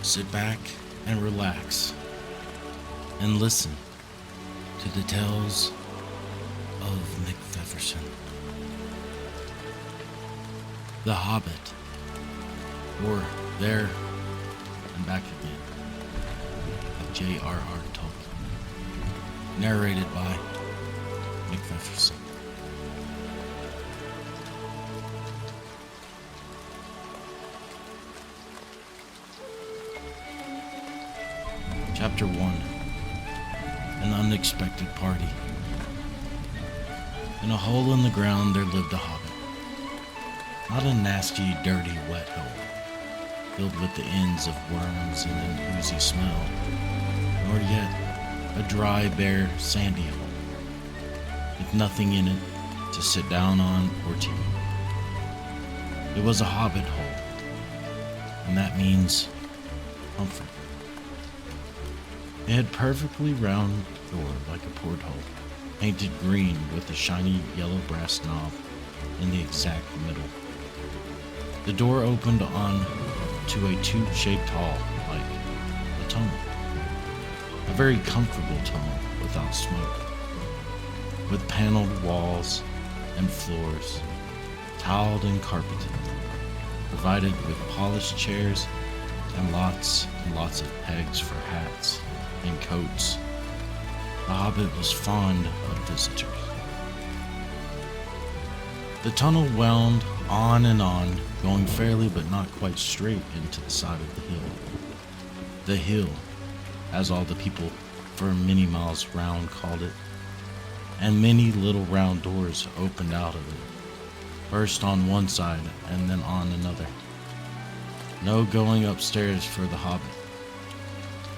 sit back and relax and listen to the Tales of Mcfefferson. The Hobbit, or There and Back Again, by J.R.R. Tolkien, narrated by Mcfefferson. Chapter 1. An Unexpected Party. In a hole in the ground there lived a hobbit. Not a nasty, dirty, wet hole, filled with the ends of worms and an oozy smell, nor yet a dry, bare, sandy hole, with nothing in it to sit down on or to eat. It was a hobbit hole, and that means comfort. It had perfectly round door like a porthole, painted green with a shiny yellow brass knob in the exact middle. The door opened on to a tube-shaped hall like a tunnel. A very comfortable tunnel without smoke, with paneled walls and floors, tiled and carpeted, provided with polished chairs and lots of pegs for hats and coats. The hobbit was fond of visitors. The tunnel wound on and on, going fairly but not quite straight into the side of the hill. The hill, as all the people for many miles round called it, and many little round doors opened out of it, first on one side and then on another. No going upstairs for the hobbit.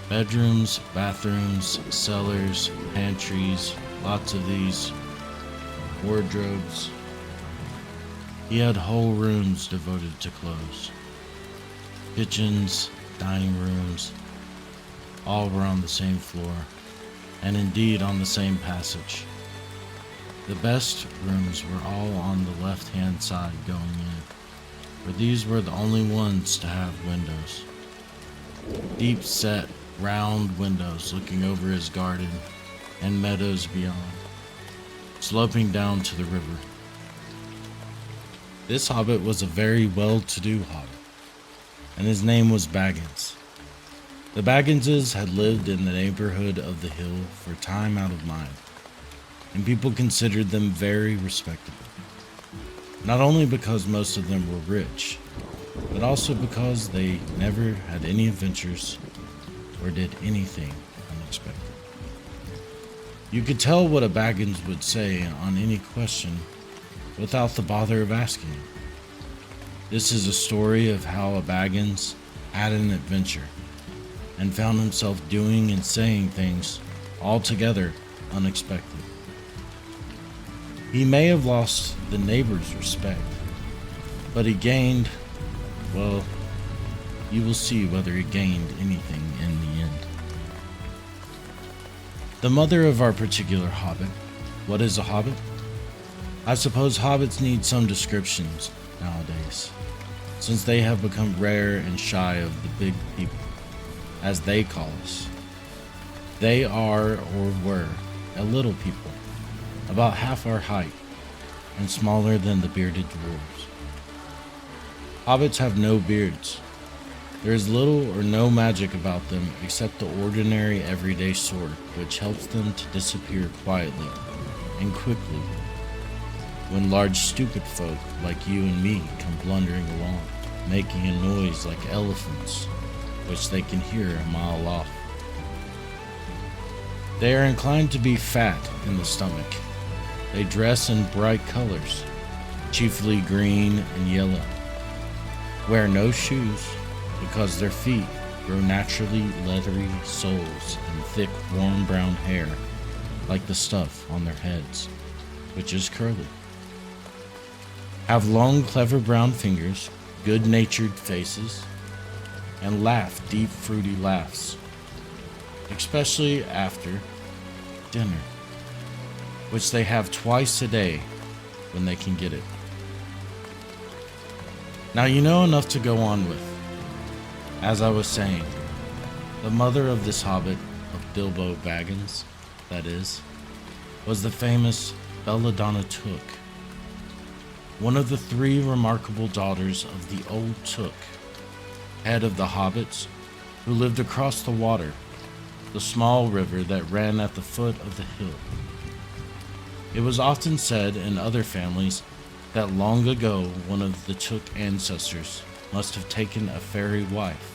Bedrooms, bathrooms, cellars, pantries, lots of these, wardrobes. He had whole rooms devoted to clothes. Kitchens, dining rooms, all were on the same floor, and indeed on the same passage. The best rooms were all on the left-hand side going in, for these were the only ones to have windows. Deep-set, round windows looking over his garden and meadows beyond, sloping down to the river. This hobbit was a very well-to-do hobbit, and his name was Baggins. The Bagginses had lived in the neighborhood of the hill for time out of mind, and people considered them very respectable, not only because most of them were rich, but also because they never had any adventures or did anything unexpected. You could tell what a Baggins would say on any question without the bother of asking him. This is a story of how a Baggins had an adventure and found himself doing and saying things altogether unexpected. He may have lost the neighbors' respect, but he gained, well, you will see whether he gained anything in the end. The mother of our particular hobbit. What is a hobbit? I suppose hobbits need some descriptions nowadays, since they have become rare and shy of the big people, as they call us. They are, or were, a little people, about half our height, and smaller than the bearded dwarves. Hobbits have no beards. There is little or no magic about them except the ordinary everyday sort, which helps them to disappear quietly and quickly when large stupid folk like you and me come blundering along, making a noise like elephants, which they can hear a mile off. They are inclined to be fat in the stomach. They dress in bright colors, chiefly green and yellow. Wear no shoes, because their feet grow naturally leathery soles and thick, warm brown hair, like the stuff on their heads, which is curly. Have long, clever brown fingers, good-natured faces, and laugh deep, fruity laughs, especially after dinner, which they have twice a day when they can get it. Now you know enough to go on with. As I was saying, The mother of this hobbit, of Bilbo Baggins, that is, was the famous Belladonna Took, one of the three remarkable daughters of the old Took, head of the hobbits, who lived across the water, the small river that ran at the foot of the hill. It was often said in other families that long ago one of the Took ancestors must have taken a fairy wife.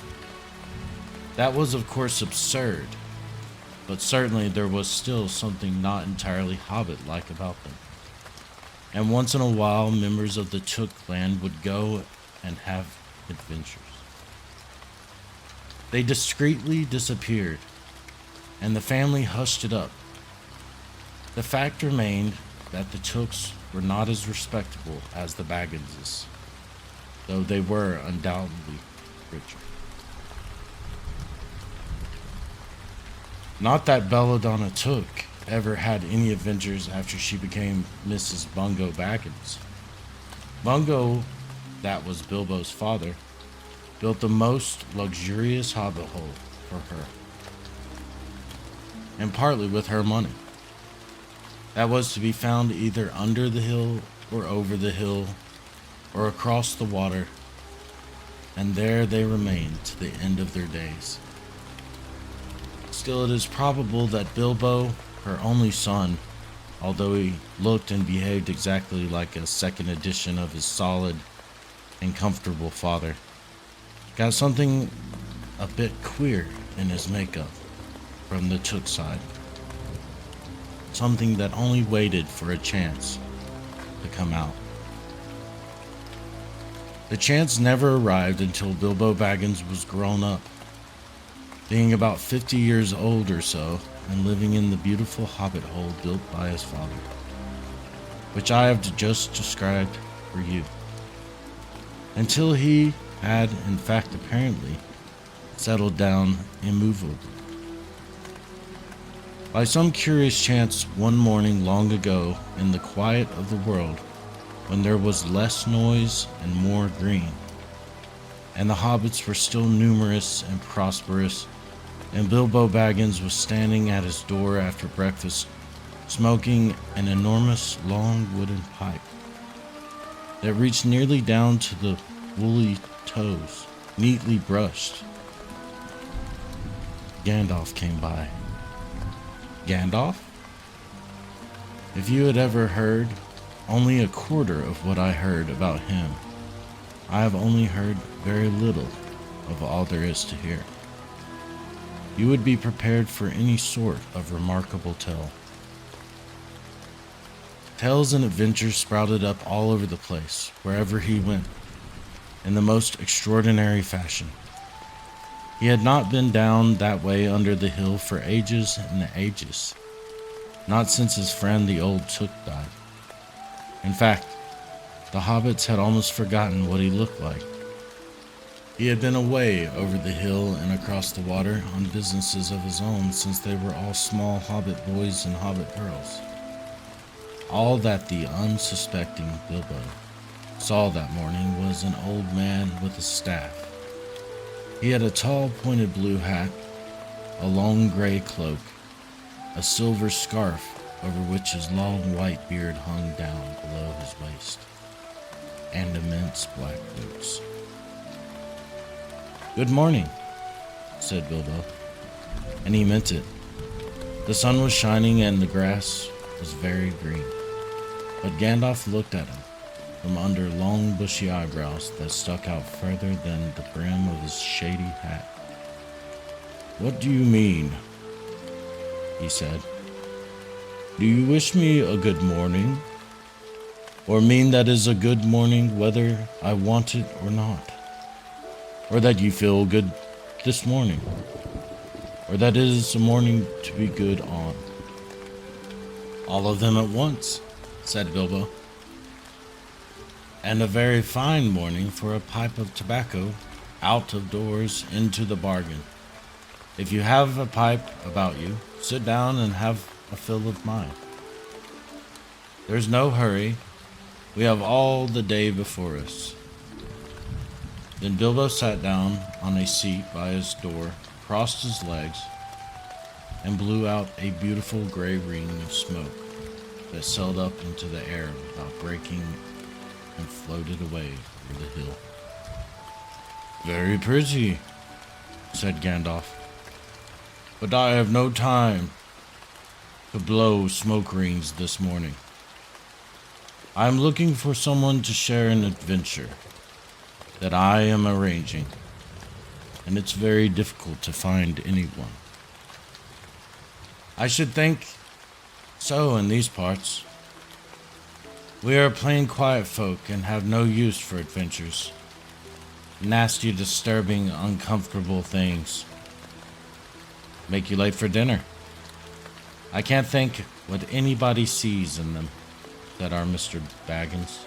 That was of course absurd, but certainly there was still something not entirely hobbit-like about them. And once in a while members of the Took clan would go and have adventures. They discreetly disappeared, and the family hushed it up. The fact remained that the Tooks were not as respectable as the Bagginses, though they were undoubtedly richer. Not that Belladonna Took ever had any adventures after she became Mrs. Bungo Baggins. Bungo, that was Bilbo's father, built the most luxurious hobbit hole for her, and partly with her money. That was to be found either under the hill or over the hill or across the water, and there they remained to the end of their days. Still, it is probable that Bilbo, her only son, although he looked and behaved exactly like a second edition of his solid and comfortable father, got something a bit queer in his makeup from the Took side. Something that only waited for a chance to come out. The chance never arrived until Bilbo Baggins was grown up, being about 50 years old or so, and living in the beautiful hobbit hole built by his father, which I have just described for you, until he had, in fact, apparently, settled down immovably. By some curious chance, one morning long ago, in the quiet of the world, when there was less noise and more green, and the hobbits were still numerous and prosperous, and Bilbo Baggins was standing at his door after breakfast, smoking an enormous long wooden pipe that reached nearly down to the woolly toes, neatly brushed. Gandalf came by. Gandalf? If you had ever heard only a quarter of what I heard about him, I have only heard very little of all there is to hear. You would be prepared for any sort of remarkable tale. Tales and adventures sprouted up all over the place, wherever he went, in the most extraordinary fashion. He had not been down that way under the hill for ages and ages, not since his friend the old Took died. In fact, the hobbits had almost forgotten what he looked like. He had been away over the hill and across the water on businesses of his own since they were all small hobbit boys and hobbit girls. All that the unsuspecting Bilbo saw that morning was an old man with a staff. He had a tall pointed blue hat, a long gray cloak, a silver scarf over which his long white beard hung down below his waist, and immense black boots. "Good morning," said Bilbo, and he meant it. The sun was shining and the grass was very green, but Gandalf looked at him from under long bushy eyebrows that stuck out further than the brim of his shady hat. "What do you mean?" he said. "Do you wish me a good morning? Or mean that is a good morning whether I want it or not? Or that you feel good this morning? Or that it is a morning to be good on?" "All of them at once," said Bilbo. "And a very fine morning for a pipe of tobacco, out of doors into the bargain. If you have a pipe about you, sit down and have a fill of mine. There's no hurry. We have all the day before us." Then Bilbo sat down on a seat by his door crossed his legs, and blew out a beautiful gray ring of smoke that sailed up into the air without breaking and floated away over the hill. "Very pretty," said Gandalf, "but I have no time to blow smoke rings this morning. I am looking for someone to share an adventure that I am arranging, and it's very difficult to find anyone." "I should think so in these parts. We are plain quiet folk and have no use for adventures. Nasty, disturbing, uncomfortable things. Make you late for dinner. I can't think what anybody sees in them," said our Mr. Baggins,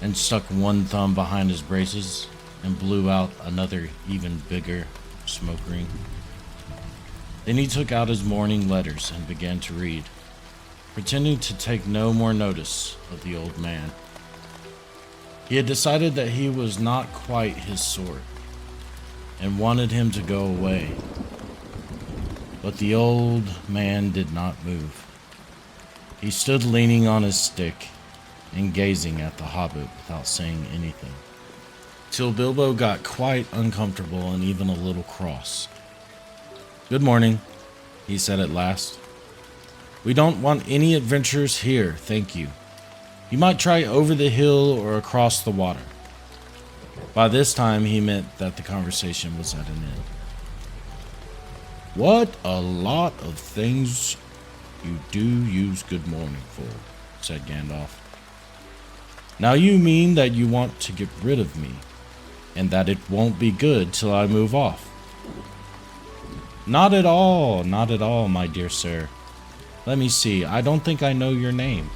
and stuck one thumb behind his braces and blew out another even bigger smoke ring. Then he took out his morning letters and began to read, pretending to take no more notice of the old man. He had decided that he was not quite his sort, and wanted him to go away. But the old man did not move. He stood leaning on his stick and gazing at the Hobbit without saying anything, till Bilbo got quite uncomfortable and even a little cross. "Good morning," he said at last. "We don't want any adventurers here, thank you. You might try over the hill or across the water." By this time he meant that the conversation was at an end. "What a lot of things you do use good morning for," said Gandalf. "Now you mean that you want to get rid of me, and that it won't be good till I move off." Not at all, my dear sir. Let me see, I don't think I know your name."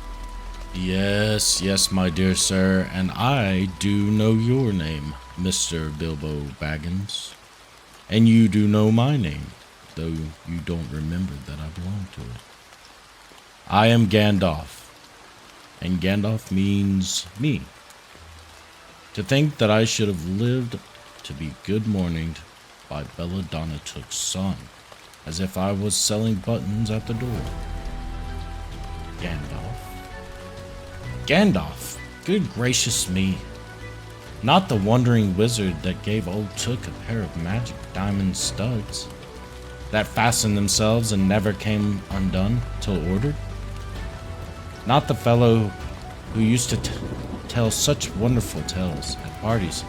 Yes, my dear sir, and I do know your name, Mr. Bilbo Baggins. And you do know my name, though you don't remember that I belong to it. I am Gandalf, and Gandalf means me. To think that I should have lived to be good-morninged by Belladonna Took's son, as if I was selling buttons at the door. Gandalf, good gracious me. Not the wandering wizard that gave old Took a pair of magic diamond studs that fastened themselves and never came undone till ordered. Not the fellow who used to tell such wonderful tales at parties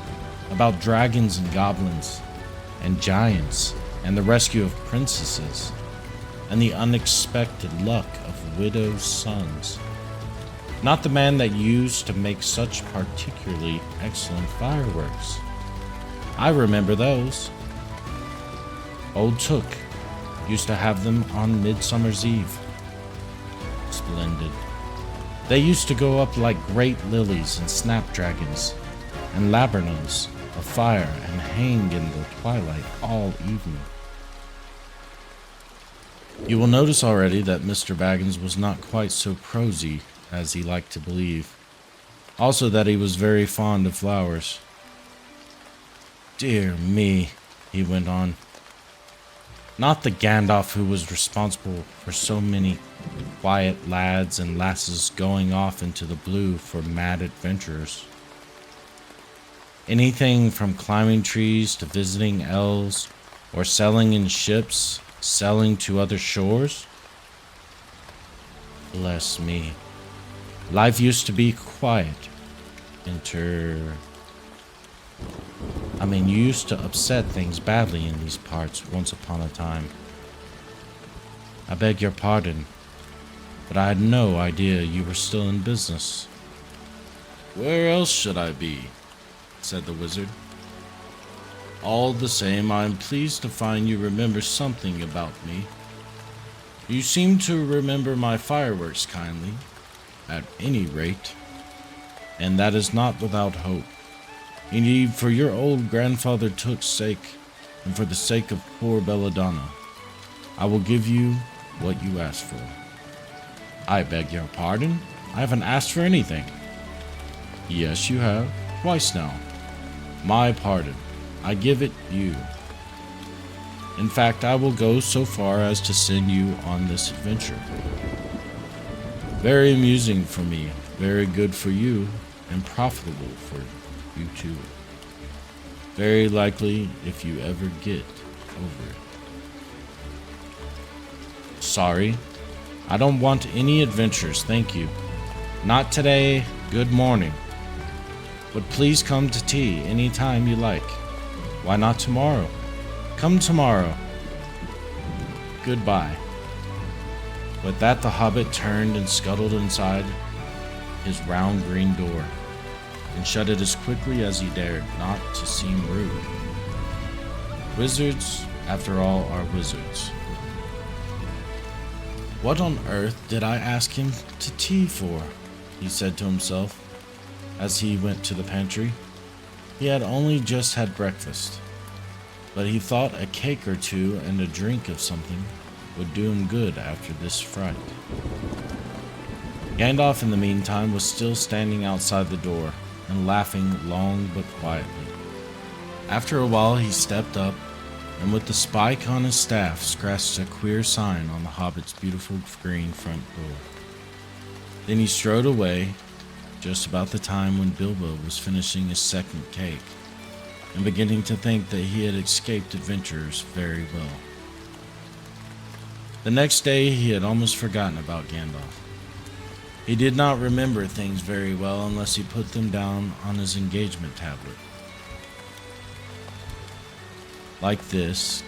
about dragons and goblins and giants and the rescue of princesses and the unexpected luck of widows' sons. Not the man that used to make such particularly excellent fireworks. I remember those. Old Took used to have them on Midsummer's Eve. Splendid. They used to go up like great lilies and snapdragons and laburnums of fire and hang in the twilight all evening. You will notice already that Mr. Baggins was not quite so prosy as he liked to believe. Also that he was very fond of flowers. Dear me, he went on. Not the Gandalf who was responsible for so many quiet lads and lasses going off into the blue for mad adventurers. Anything from climbing trees to visiting elves or sailing in ships, sailing to other shores. Bless me. Life used to be quiet. You used to upset things badly in these parts once upon a time. I beg your pardon, but I had no idea you were still in business. Where else should I be? Said the wizard. All the same, I am pleased to find you remember something about me. You seem to remember my fireworks kindly, at any rate, and that is not without hope. Indeed, for your old grandfather Took's sake, and for the sake of poor Belladonna, I will give you what you asked for. I beg your pardon? I haven't asked for anything. Yes, you have. Twice now. My pardon. I give it you. In fact, I will go so far as to send you on this adventure. Very amusing for me, very good for you, and profitable for you too. Very likely if you ever get over it. Sorry, I don't want any adventures, thank you. Not today, good morning. But please come to tea any time you like. Why not tomorrow? Come tomorrow. Goodbye. With that, the hobbit turned and scuttled inside his round green door, and shut it as quickly as he dared, not to seem rude. Wizards, after all, are wizards. What on earth did I ask him to tea for? He said to himself as he went to the pantry. He had only just had breakfast, but he thought a cake or two and a drink of something would do him good after this fright. Gandalf, in the meantime, was still standing outside the door and laughing long but quietly. After a while, he stepped up and with the spike on his staff scratched a queer sign on the hobbit's beautiful green front door. Then he strode away just about the time when Bilbo was finishing his second cake and beginning to think that he had escaped adventures very well. The next day he had almost forgotten about Gandalf. He did not remember things very well unless he put them down on his engagement tablet. Like this: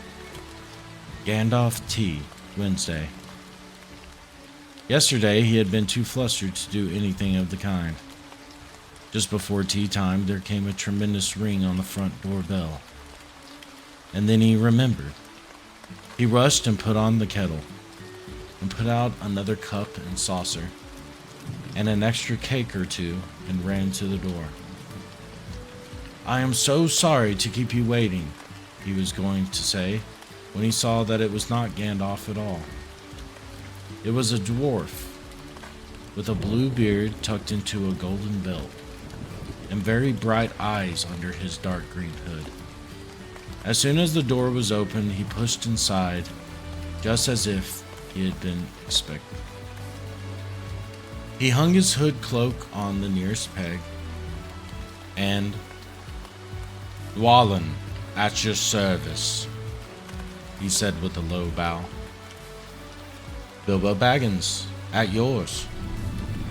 Gandalf tea, Wednesday. Yesterday he had been too flustered to do anything of the kind. Just before tea time there came a tremendous ring on the front door bell. And then he remembered. He rushed and put on the kettle, and put out another cup and saucer, and an extra cake or two, and ran to the door. I am so sorry to keep you waiting, he was going to say, when he saw that it was not Gandalf at all. It was a dwarf, with a blue beard tucked into a golden belt, and very bright eyes under his dark green hood. As soon as the door was open, he pushed inside, just as if he had been expected. He hung his hood cloak on the nearest peg, and Dwalin, at your service, he said with a low bow. Bilbo Baggins, at yours,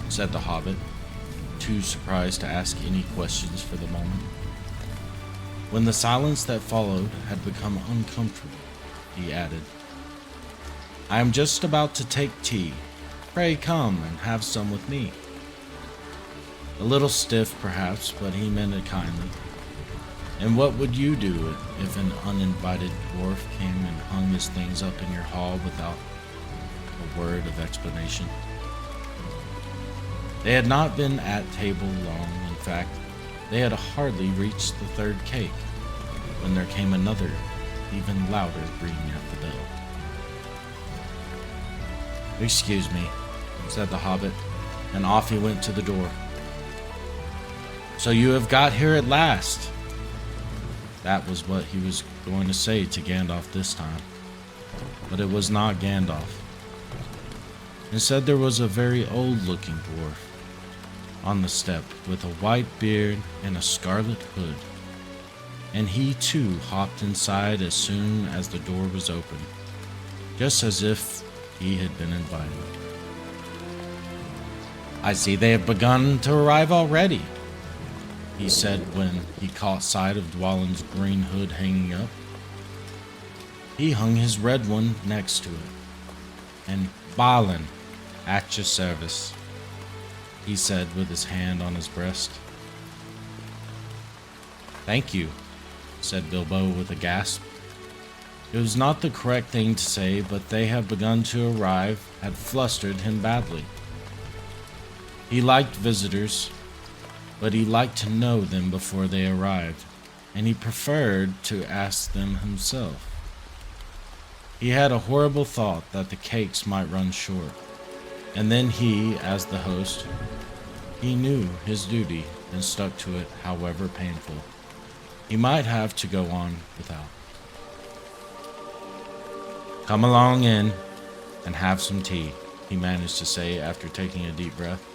said the hobbit, too surprised to ask any questions for the moment. When the silence that followed had become uncomfortable, he added, I am just about to take tea. Pray come and have some with me. A little stiff, perhaps, but he meant it kindly. And what would you do if an uninvited dwarf came and hung his things up in your hall without a word of explanation? They had not been at table long. In fact, they had hardly reached the third cake when there came another, even louder ring at the bell. Excuse me, said the hobbit, and off he went to the door. So you have got here at last. That was what he was going to say to Gandalf this time, but it was not Gandalf. Instead, there was a very old-looking dwarf on the step with a white beard and a scarlet hood, and he too hopped inside as soon as the door was open, just as if he had been invited. I see they have begun to arrive already, he said when he caught sight of Dwalin's green hood hanging up. He hung his red one next to it, and Balin, at your service, he said with his hand on his breast. Thank you, said Bilbo with a gasp. It was not the correct thing to say, but they had begun to arrive had flustered him badly. He liked visitors, but he liked to know them before they arrived, and he preferred to ask them himself. He had a horrible thought that the cakes might run short, and then he, as the host, he knew his duty and stuck to it, however painful he might have to go on without. Come along in and have some tea, he managed to say after taking a deep breath.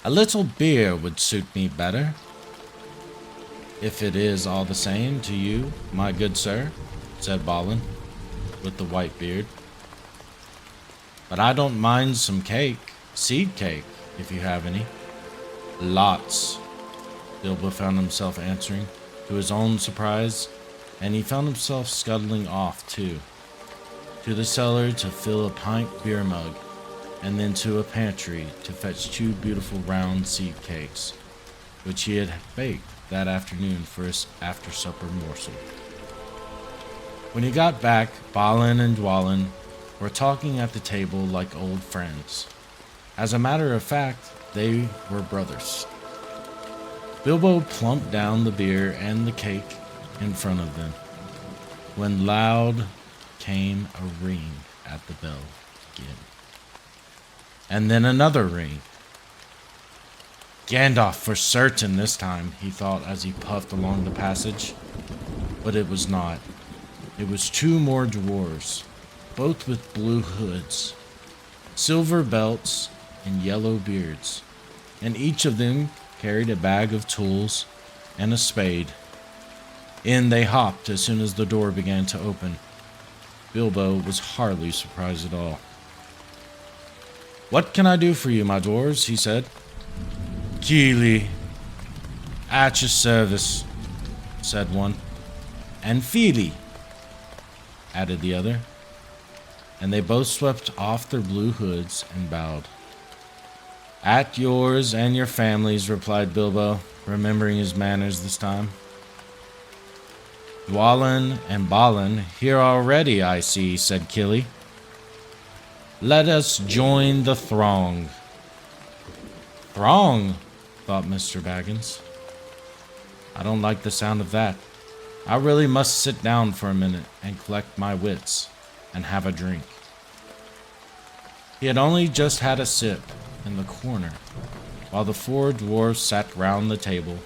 A little beer would suit me better, if it is all the same to you, my good sir, said Balin, with the white beard. But I don't mind some cake, seed cake, if you have any. Lots, Bilbo found himself answering, to his own surprise, and he found himself scuttling off, too, to the cellar to fill a pint beer mug, and then to a pantry to fetch 2 beautiful round seed cakes, which he had baked that afternoon for his after-supper morsel. When he got back, Balin and Dwalin were talking at the table like old friends. As a matter of fact, they were brothers. Bilbo plumped down the beer and the cake in front of them, when loud came a ring at the bell again. And then another ring. Gandalf for certain this time, he thought as he puffed along the passage. But it was not. It was 2 more dwarves, both with blue hoods, silver belts, and yellow beards, and each of them carried a bag of tools and a spade. In they hopped as soon as the door began to open. Bilbo was hardly surprised at all. What can I do for you, my dwarves? He said. Keely, at your service, said one. And Feely, added the other. And they both swept off their blue hoods and bowed. At yours and your families, replied Bilbo, remembering his manners this time. Dwalin and Balin here already, I see, said Killy. Let us join the throng. Throng, thought Mr. Baggins. I don't like the sound of that. I really must sit down for a minute and collect my wits and have a drink. He had only just had a sip in the corner, while the 4 dwarfs sat round the table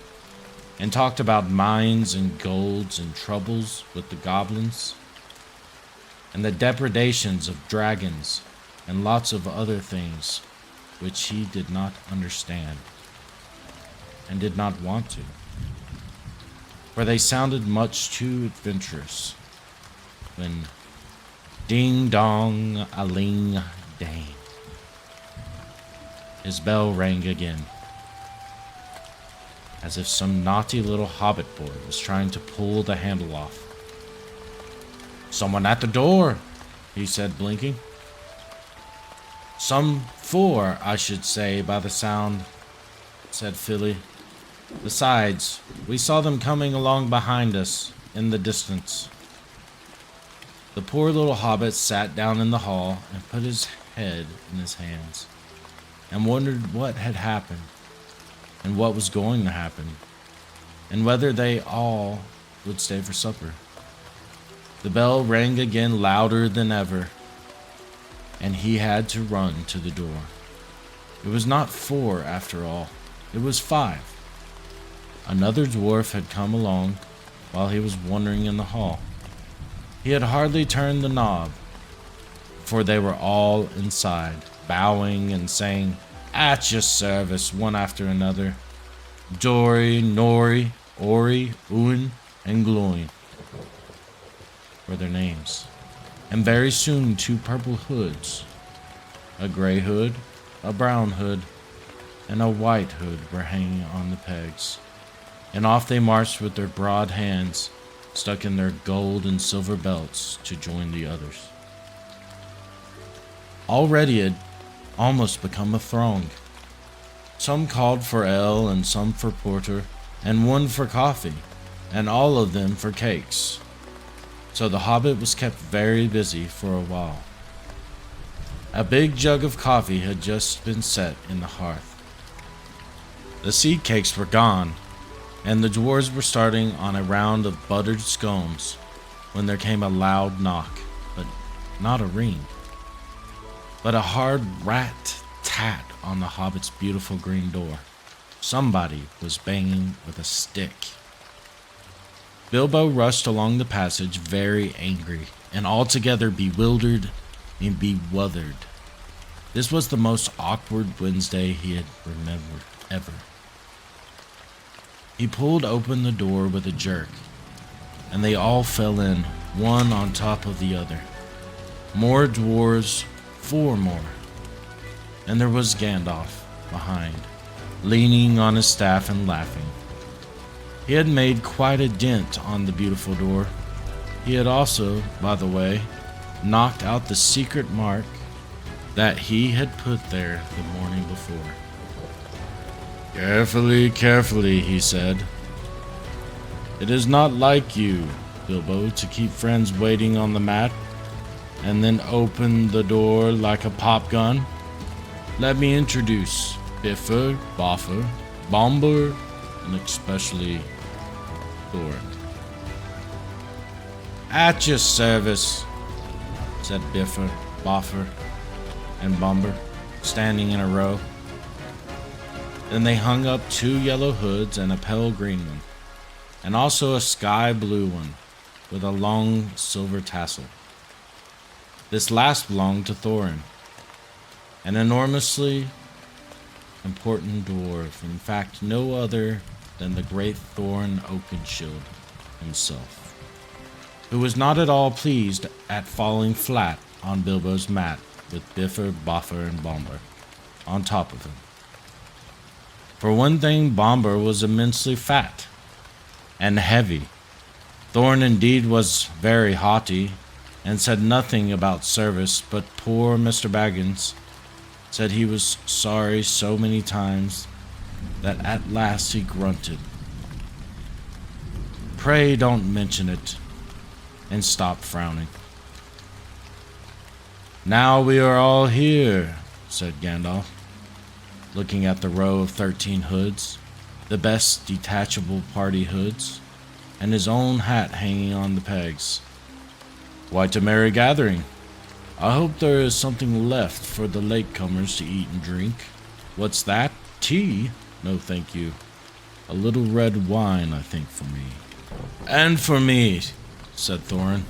and talked about mines and golds and troubles with the goblins and the depredations of dragons and lots of other things which he did not understand and did not want to, for they sounded much too adventurous, when ding-dong-a-ling-dang, his bell rang again, as if some naughty little hobbit boy was trying to pull the handle off. Someone at the door, he said, blinking. Some 4, I should say, by the sound, said Philly. Besides, we saw them coming along behind us, in the distance. The poor little hobbit sat down in the hall and put his head in his hands, and wondered what had happened, and what was going to happen, and whether they all would stay for supper. The bell rang again louder than ever, and he had to run to the door. It was not 4 after all, it was 5. Another dwarf had come along while he was wandering in the hall. He had hardly turned the knob, for they were all inside, bowing and saying, At your service, one after another. Dori, Nori, Ori, Uin, and Gloin were their names. And very soon 2 purple hoods, a gray hood, a brown hood, and a white hood were hanging on the pegs. And off they marched with their broad hands stuck in their gold and silver belts to join the others. Already it had almost become a throng. Some called for ale, and some for porter, and one for coffee, and all of them for cakes. So the hobbit was kept very busy for a while. A big jug of coffee had just been set in the hearth. The seed cakes were gone, and the dwarves were starting on a round of buttered scones when there came a loud knock, but not a ring, but a hard rat-tat on the hobbit's beautiful green door. Somebody was banging with a stick. Bilbo rushed along the passage very angry, and altogether bewildered and bewildered. This was the most awkward Wednesday he had remembered ever. He pulled open the door with a jerk, and they all fell in, one on top of the other. More dwarves, 4 more. And there was Gandalf behind, leaning on his staff and laughing. He had made quite a dent on the beautiful door. He had also, by the way, knocked out the secret mark that he had put there the morning before. "Carefully, carefully," he said. "It is not like you, Bilbo, to keep friends waiting on the mat and then open the door like a pop gun. Let me introduce Biffer, Boffer, Bomber, and especially Thorin." "At your service," said Biffer, Boffer, and Bomber, standing in a row. Then they hung up 2 yellow hoods and a pale green one, and also a sky blue one with a long silver tassel. This last belonged to Thorin, an enormously important dwarf, in fact no other than the great Thorin Oakenshield himself, who was not at all pleased at falling flat on Bilbo's mat with Biffer, Boffer, and Bomber on top of him. For one thing, Bomber was immensely fat and heavy. Thorin indeed was very haughty and said nothing about service, but poor Mr. Baggins said he was sorry so many times that at last he grunted, "Pray don't mention it," and stopped frowning. "Now we are all here," said Gandalf, looking at the row of 13 hoods, the best detachable party hoods, and his own hat hanging on the pegs. "Quite a merry gathering. I hope there is something left for the latecomers to eat and drink. What's that? Tea? No, thank you. A little red wine, I think, for me." "And for me," said Thorin.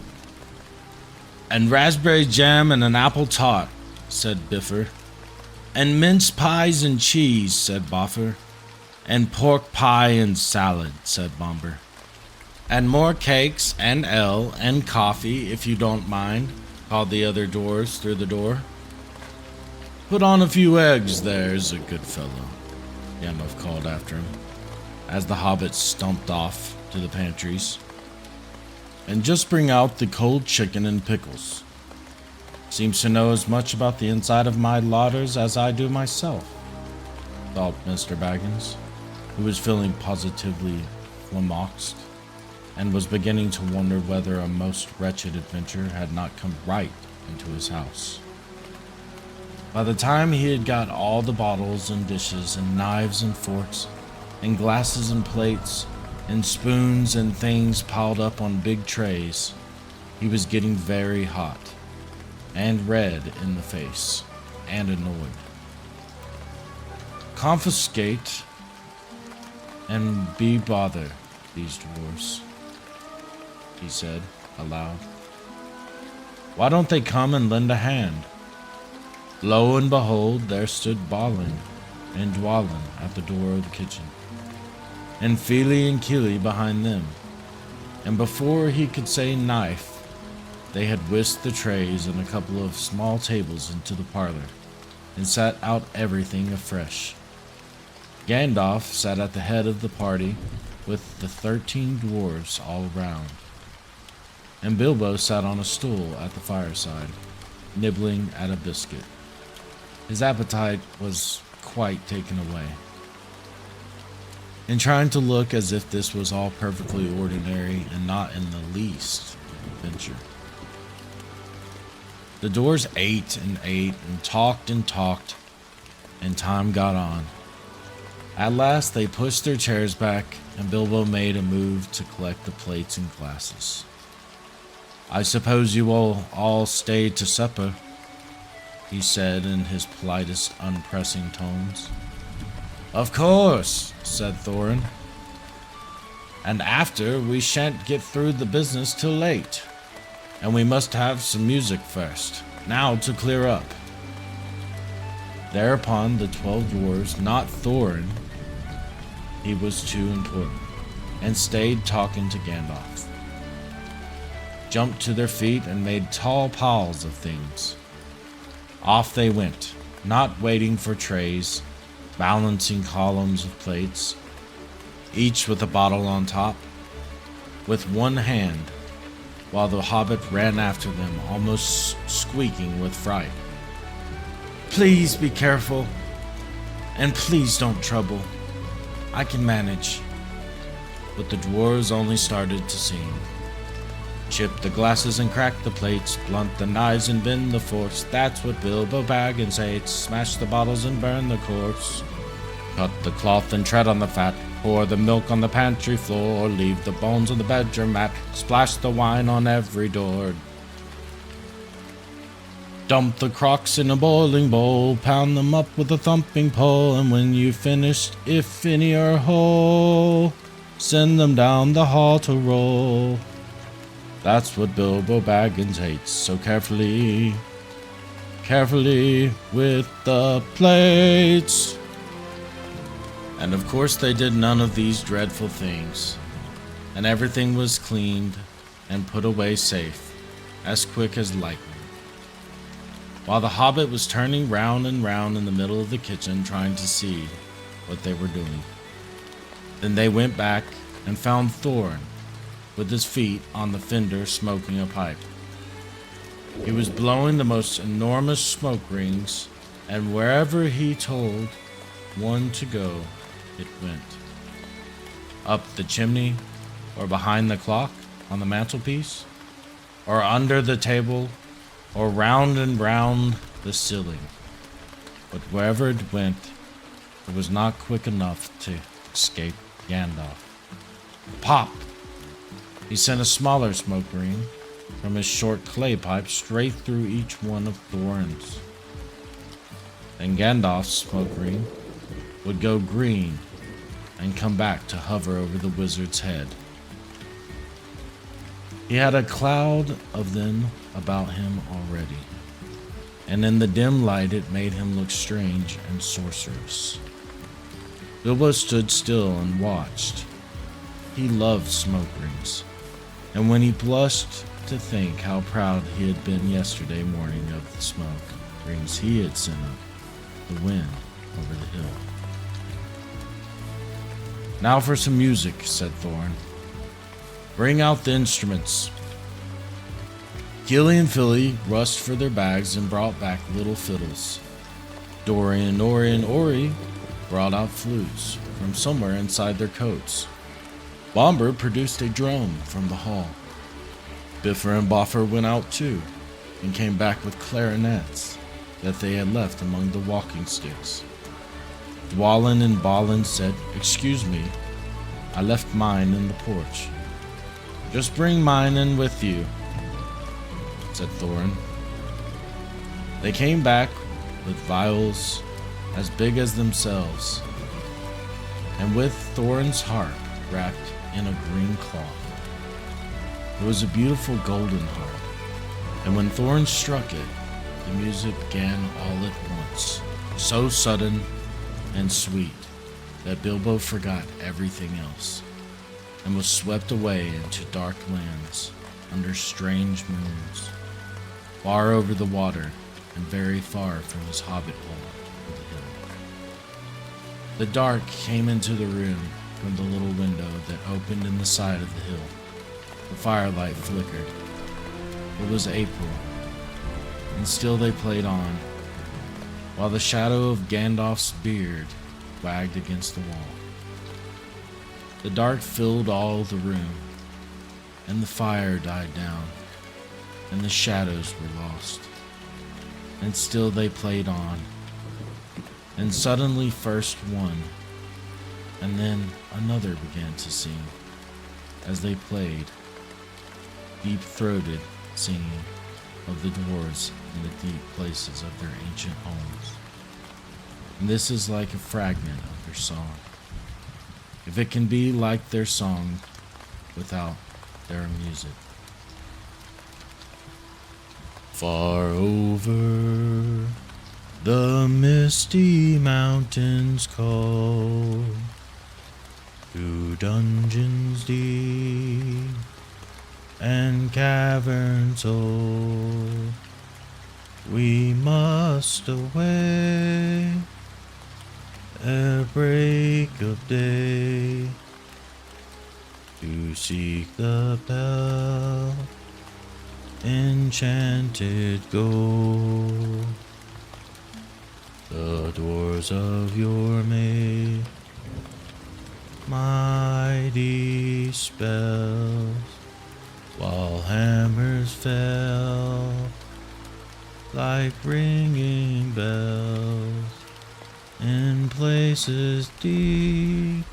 "And raspberry jam and an apple tart," said Biffer. "And mince pies and cheese," said Boffer. "And pork pie and salad," said Bomber. "And more cakes and ale and coffee, if you don't mind," called the other dwarves through the door. "Put on a few eggs, there's a good fellow," Gandalf called after him, as the hobbits stumped off to the pantries. "And just bring out the cold chicken and pickles. Seems to know as much about the inside of my larder as I do myself," thought Mr. Baggins, who was feeling positively flummoxed, and was beginning to wonder whether a most wretched adventure had not come right into his house. By the time he had got all the bottles and dishes and knives and forks and glasses and plates and spoons and things piled up on big trays, he was getting very hot and red in the face and annoyed. "Confiscate and be bother these dwarves," he said aloud. "Why don't they come and lend a hand?" Lo and behold, there stood Balin and Dwalin at the door of the kitchen, and Fili and Kili behind them, and before he could say knife, they had whisked the trays and a couple of small tables into the parlor, and set out everything afresh. Gandalf sat at the head of the party with the 13 dwarves all round, and Bilbo sat on a stool at the fireside, nibbling at a biscuit. His appetite was quite taken away, and trying to look as if this was all perfectly ordinary and not in the least adventure. The dwarves ate and talked, and time got on. At last they pushed their chairs back, and Bilbo made a move to collect the plates and glasses. "I suppose you will all stay to supper," he said in his politest, unpressing tones. "Of course," said Thorin. "And after, we shan't get through the business till late. and we must have some music first, now to clear up." Thereupon the 12 dwarves, not Thorin, he was too important, and stayed talking to Gandalf, jumped to their feet and made tall piles of things. Off they went, not waiting for trays, balancing columns of plates, each with a bottle on top, with one hand, while the hobbit ran after them, almost squeaking with fright. "Please be careful, and please don't trouble. I can manage." But the dwarves only started to sing. "Chip the glasses and crack the plates, blunt the knives and bend the forks. That's what Bilbo Baggins hates. Smash the bottles and burn the corks. Cut the cloth and tread on the fat. Pour the milk on the pantry floor. Leave the bones on the bedroom mat. Splash the wine on every door. Dump the crocks in a boiling bowl. Pound them up with a thumping pole. And when you've finished, if any are whole, send them down the hall to roll. That's what Bilbo Baggins hates. So carefully, carefully with the plates." And of course they did none of these dreadful things, and everything was cleaned and put away safe, as quick as lightning, while the hobbit was turning round and round in the middle of the kitchen trying to see what they were doing. Then they went back and found Thorin with his feet on the fender smoking a pipe. He was blowing the most enormous smoke rings, and wherever he told one to go, it went. Up the chimney, or behind the clock on the mantelpiece, or under the table, or round and round the ceiling. But wherever it went, it was not quick enough to escape Gandalf. Pop! He sent a smaller smoke ring from his short clay pipe straight through each one of Thorin's. Then Gandalf's smoke ring would go green and come back to hover over the wizard's head. He had a cloud of them about him already, and in the dim light it made him look strange and sorcerous. Bilbo stood still and watched. He loved smoke rings, and when he blushed to think how proud he had been yesterday morning of the smoke rings he had sent up the wind over the hill. "Now for some music," said Thorin. "Bring out the instruments." Gilly and Philly rushed for their bags and brought back little fiddles. Dorian, Nori, and Ori brought out flutes from somewhere inside their coats. Bomber produced a drum from the hall. Biffer and Boffer went out too, and came back with clarinets that they had left among the walking sticks. Dwalin and Balin said, "Excuse me, I left mine in the porch." "Just bring mine in with you," said Thorin. They came back with vials as big as themselves, and with Thorin's harp wrapped in a green cloth. It was a beautiful golden harp, and when Thorin struck it, the music began all at once, so sudden and sweet that Bilbo forgot everything else, and was swept away into dark lands under strange moons, far over the water and very far from his hobbit hole on the hill. The dark came into the room from the little window that opened in the side of the hill. The firelight flickered. It was April, and still they played on, while the shadow of Gandalf's beard wagged against the wall. The dark filled all the room, and the fire died down, and the shadows were lost. And still they played on, and suddenly first one, and then another began to sing, as they played, deep-throated singing of the dwarves in the deep places of their ancient homes. And this is like a fragment of their song, if it can be like their song without their music. Far over the misty mountains cold, through dungeons deep and caverns old, we must away ere break of day, to seek the bell enchanted gold. The doors of your maid mighty spells, while hammers fell like ringing bells in places deep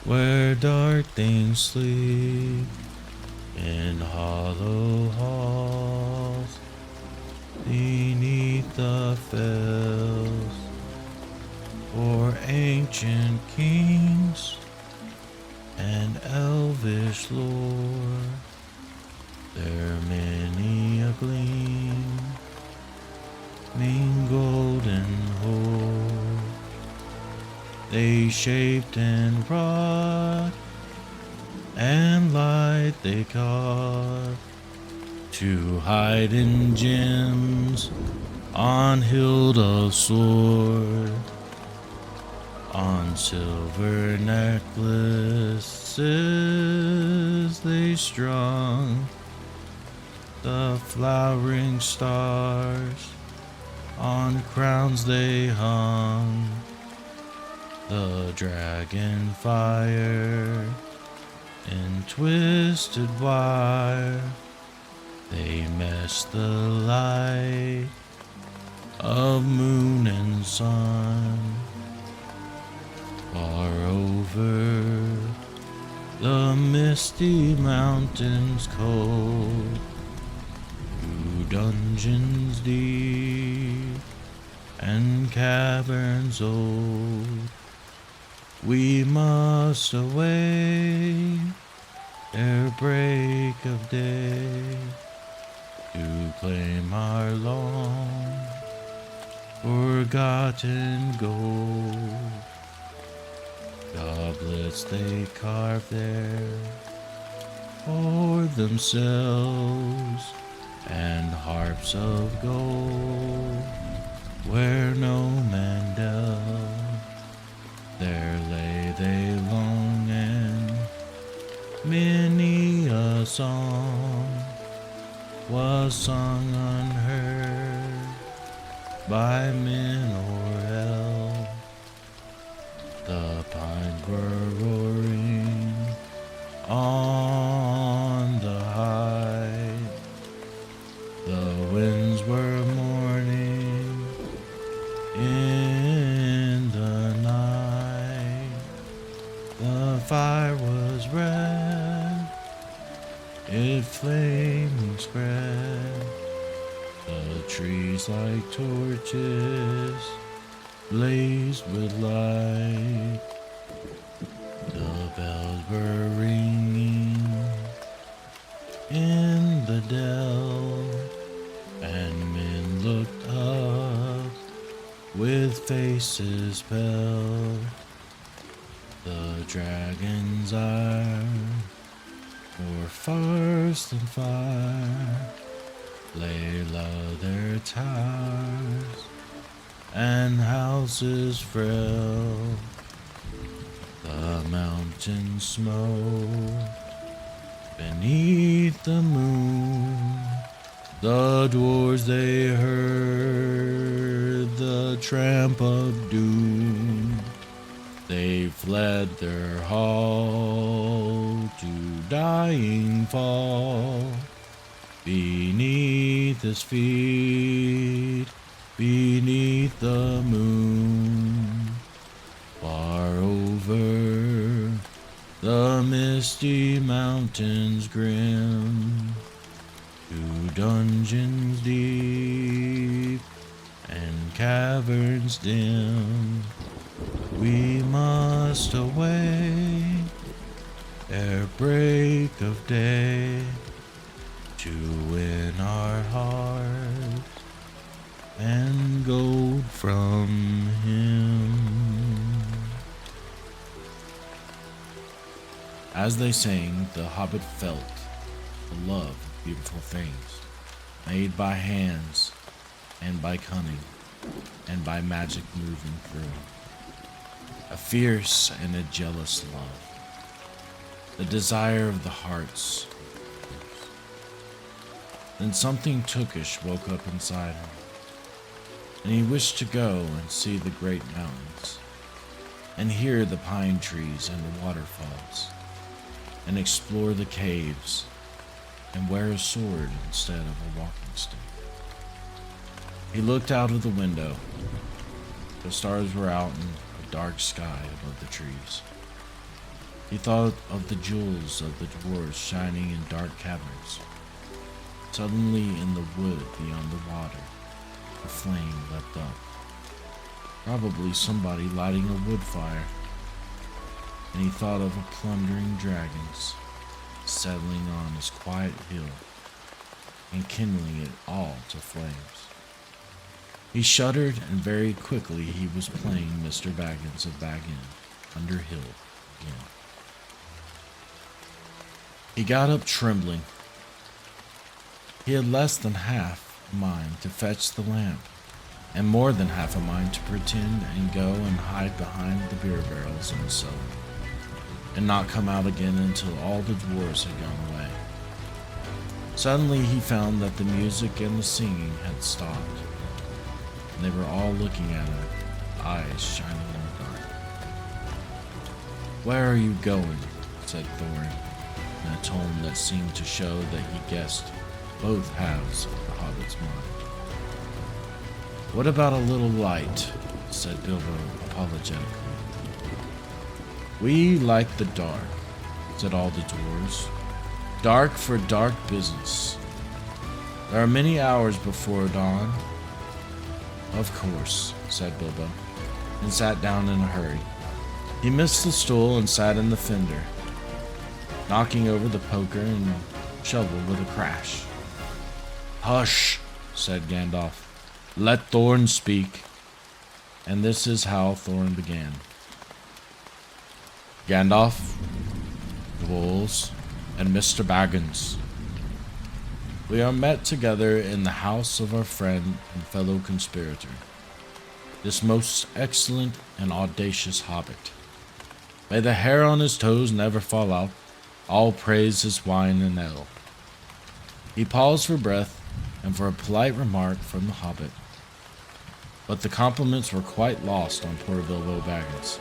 where dark things sleep, in hollow halls beneath the fells. For ancient kings and elvish lore, there many a gleam mingled and hoar. They shaped and wrought, and light they carved, to hide in gems on hilt of sword, on silver necklaces they strung the flowering stars, on crowns they hung the dragon fire, in twisted wire they meshed the light of moon and sun. Far over the misty mountains cold, through dungeons deep and caverns old, we must away ere break of day, to claim our long forgotten gold. Goblets they carve there for themselves, and harps of gold where no man delved. There lay they long, and many a song was sung unheard by men or elves. The pines were roaring on the height, the winds were mourning in the night. The fire was red, it flaming spread, the trees like torches blazed with light. The bells were ringing in the dell, and men looked up with faces pale. The dragon's ire, more fierce than fire, lay low their towers and houses frail. The mountains smoke beneath the moon, the dwarves they heard the tramp of doom. They fled their hall to dying fall beneath his feet, beneath the moon. Far over the misty mountains grim, through dungeons deep and caverns dim, we must away ere break of day, to win our heart and gold from him. As they sang, the hobbit felt the love of beautiful things, made by hands and by cunning and by magic moving through. A fierce and a jealous love, the desire of the hearts. Then something tookish woke up inside him, and he wished to go and see the great mountains, and hear the pine trees and the waterfalls, and explore the caves, and wear a sword instead of a walking stick. He looked out of the window. The stars were out in a dark sky above the trees. He thought of the jewels of the dwarves shining in dark caverns. Suddenly, in the wood beyond the water, a flame leapt up. Probably somebody lighting a wood fire. And he thought of a plundering dragons settling on his quiet hill and kindling it all to flames. He shuddered, and very quickly he was playing Mr. Baggins of Bag End under hill again. He got up trembling. He had less than half a mind to fetch the lamp, and more than half a mind to pretend and go and hide behind the beer barrels in the cellar, and not come out again until all the dwarves had gone away. Suddenly he found that the music and the singing had stopped, and they were all looking at him, eyes shining in the dark. "Where are you going?" said Thorin, in a tone that seemed to show that he guessed both halves of the hobbit's mind. "What about a little light?" said Bilbo apologetically. "We like the dark," said all the dwarves. "Dark for dark business. There are many hours before dawn." "Of course," said Bilbo, and sat down in a hurry. He missed the stool and sat in the fender, knocking over the poker and shovel with a crash. "Hush," said Gandalf. "Let Thorin speak." And this is how Thorin began. "Gandalf, Dwalls, and Mr. Baggins, we are met together in the house of our friend and fellow conspirator, this most excellent and audacious hobbit. May the hair on his toes never fall out. All praise his wine and ale." He paused for breath and for a polite remark from the hobbit, but the compliments were quite lost on poor Bilbo Baggins,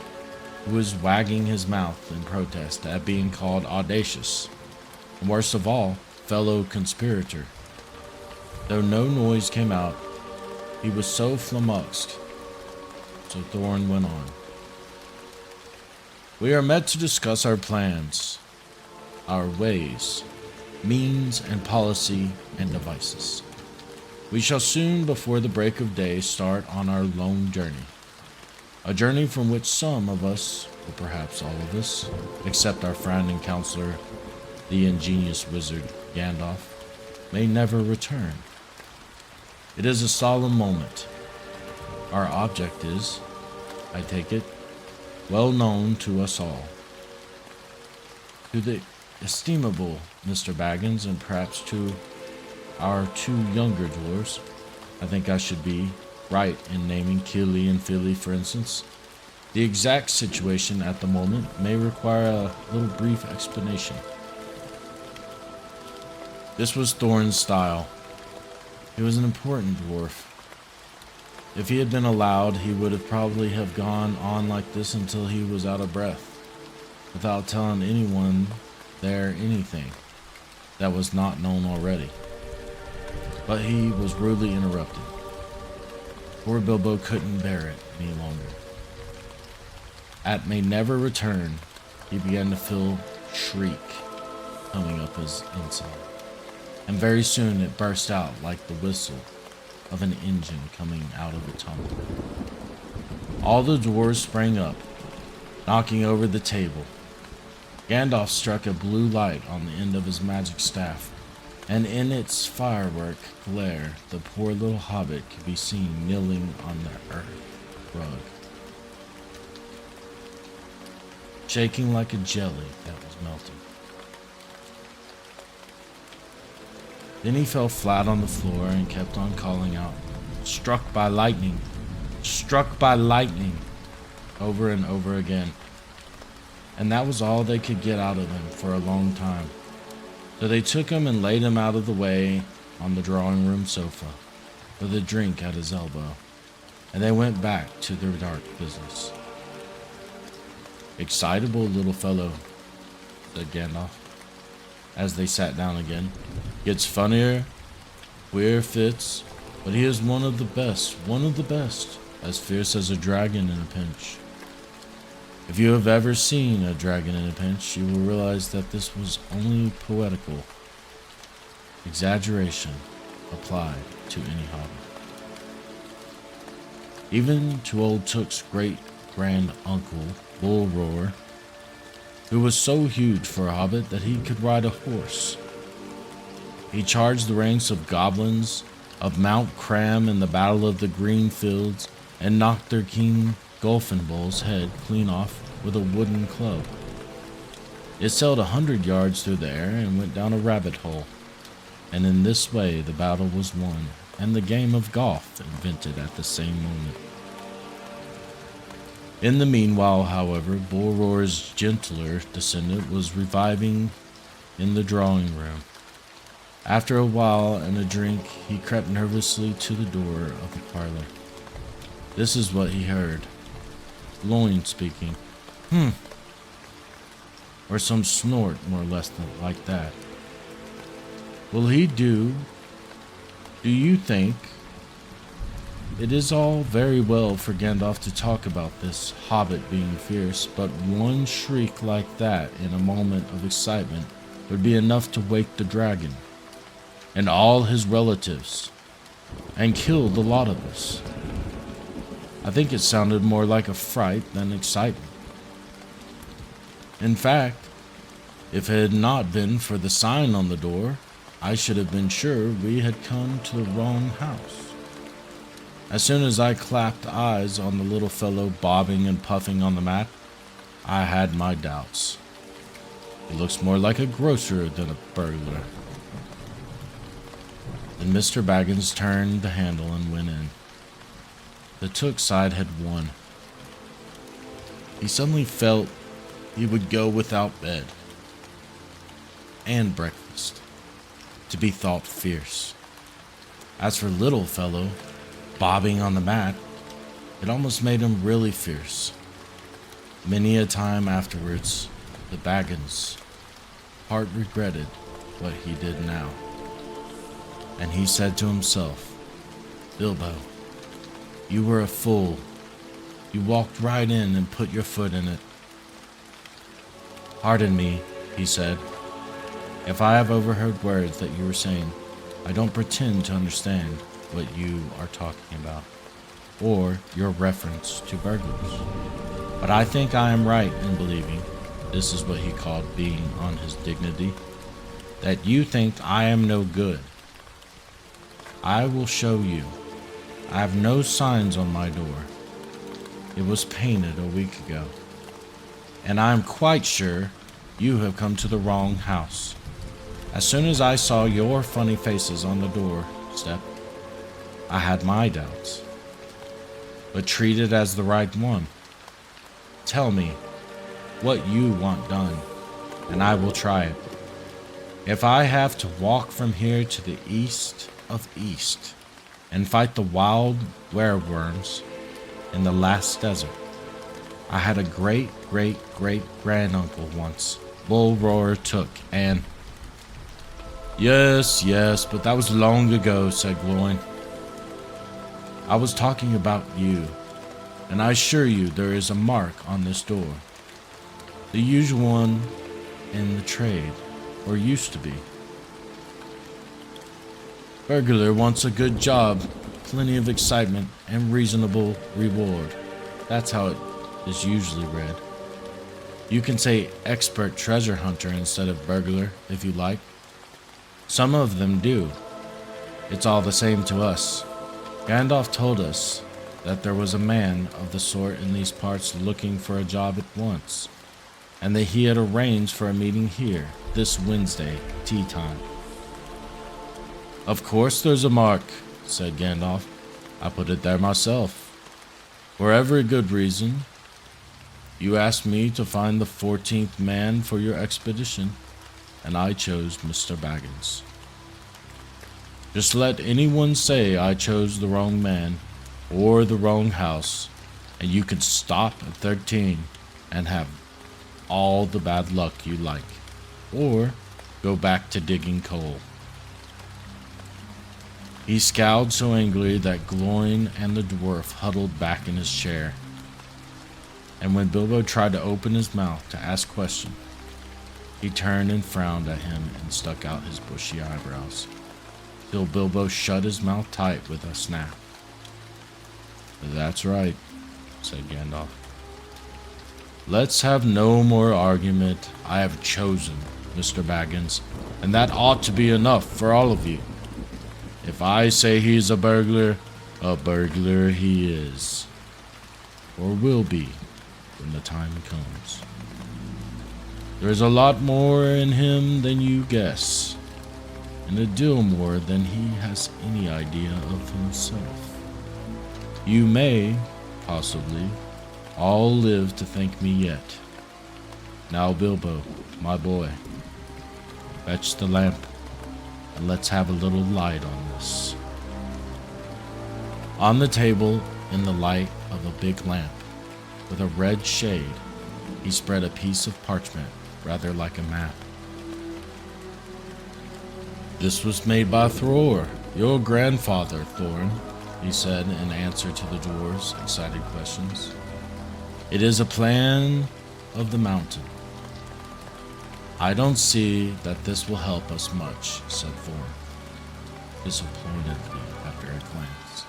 who was wagging his mouth in protest at being called audacious, and worst of all, fellow conspirator. Though no noise came out, he was so flummoxed. So Thorin went on. "We are met to discuss our plans, our ways, means and policy and devices. We shall soon, before the break of day, start on our lone journey. A journey from which some of us, or perhaps all of us, except our friend and counselor, the ingenious wizard Gandalf, may never return. It is a solemn moment. Our object is, I take it, well known to us all. To the estimable Mr. Baggins, and perhaps to our two younger dwarves, I think I should be right in naming Killy and Philly, for instance. The exact situation at the moment may require a little brief explanation." This was Thorin's style. He was an important dwarf. If he had been allowed, he would have probably have gone on like this until he was out of breath, without telling anyone there anything that was not known already. But he was rudely interrupted. Poor Bilbo couldn't bear it any longer. At "may never return," he began to feel shriek coming up his inside, and very soon it burst out like the whistle of an engine coming out of a tunnel. All the dwarves sprang up, knocking over the table. Gandalf struck a blue light on the end of his magic staff, and in its firework glare, the poor little hobbit could be seen kneeling on the earth rug, shaking like a jelly that was melting. Then he fell flat on the floor and kept on calling out, "Struck by lightning! Struck by lightning!" over and over again. And that was all they could get out of him for a long time. So they took him and laid him out of the way on the drawing room sofa, with a drink at his elbow, and they went back to their dark business. "Excitable little fellow," said Gandalf, as they sat down again. "Gets funnier, queer fits, but he is one of the best, as fierce as a dragon in a pinch. If you have ever seen a dragon in a pinch, you will realize that this was only poetical exaggeration applied to any hobbit. Even to old Took's great-grand-uncle, Bull-Roar, who was so huge for a hobbit that he could ride a horse. He charged the ranks of goblins of Mount Cram in the Battle of the Green Fields and knocked their King Gulfinbull's head clean off with a wooden club. It sailed 100 yards through the air and went down a rabbit hole, and in this way the battle was won, and the game of golf invented at the same moment. In the meanwhile, however, Bull-Roar's gentler descendant was reviving in the drawing room. After a while and a drink, he crept nervously to the door of the parlor. This is what he heard. Loin speaking. Or some snort more or less like that. "Will he do? Do you think?" It is all very well for Gandalf to talk about this hobbit being fierce, but one shriek like that in a moment of excitement would be enough to wake the dragon and all his relatives and kill the lot of us. I think it sounded more like a fright than excitement. In fact, if it had not been for the sign on the door, I should have been sure we had come to the wrong house. As soon as I clapped eyes on the little fellow bobbing and puffing on the mat, I had my doubts. He looks more like a grocer than a burglar." Then Mr. Baggins turned the handle and went in. The Took side had won. He suddenly felt he would go without bed and breakfast to be thought fierce. As for little fellow bobbing on the mat, it almost made him really fierce. Many a time afterwards, the Baggins' heart regretted what he did now, and he said to himself, "Bilbo, you were a fool. You walked right in and put your foot in it." "Pardon me," he said, "if I have overheard words that you were saying. I don't pretend to understand what you are talking about, or your reference to burglars. But I think I am right in believing," this is what he called being on his dignity, "that you think I am no good. I will show you. I have no signs on my door. It was painted a week ago. And I am quite sure you have come to the wrong house. As soon as I saw your funny faces on the doorstep, I had my doubts, but treat it as the right one. Tell me what you want done, and I will try it. If I have to walk from here to the east of East and fight the wild wereworms in the last desert. I had a great-great-great-granduncle once, Bull-Roar Took, and..." Yes, but that was long ago," said Gloin. "I was talking about you, and I assure you there is a mark on this door. The usual one in the trade, or used to be. Burglar wants a good job, plenty of excitement, and reasonable reward. That's how it is usually read. You can say expert treasure hunter instead of burglar if you like. Some of them do. It's all the same to us. Gandalf told us that there was a man of the sort in these parts looking for a job at once, and that he had arranged for a meeting here this Wednesday, tea time. Of course there's a mark, said Gandalf. I put it there myself. For every good reason. You asked me to find the 14th man for your expedition, and I chose Mr. Baggins. Just let anyone say I chose the wrong man or the wrong house, and you can stop at 13 and have all the bad luck you like, or go back to digging coal. He scowled so angrily that Gloin and the dwarf huddled back in his chair. And when Bilbo tried to open his mouth to ask questions, he turned and frowned at him and stuck out his bushy eyebrows, till Bilbo shut his mouth tight with a snap. That's right, said Gandalf. Let's have no more argument. I have chosen Mr. Baggins, and that ought to be enough for all of you. If I say he's a burglar he is. Or will be when the time comes. There's a lot more in him than you guess, and a deal more than he has any idea of himself. You may, possibly, all live to thank me yet. Now, Bilbo, my boy, fetch the lamp, and let's have a little light on this. On the table, in the light of a big lamp, with a red shade, he spread a piece of parchment, rather like a map. This was made by Thror, your grandfather, Thorin, he said in answer to the dwarves' excited questions. It is a plan of the mountain. I don't see that this will help us much, said Thorin, disappointedly after a glance.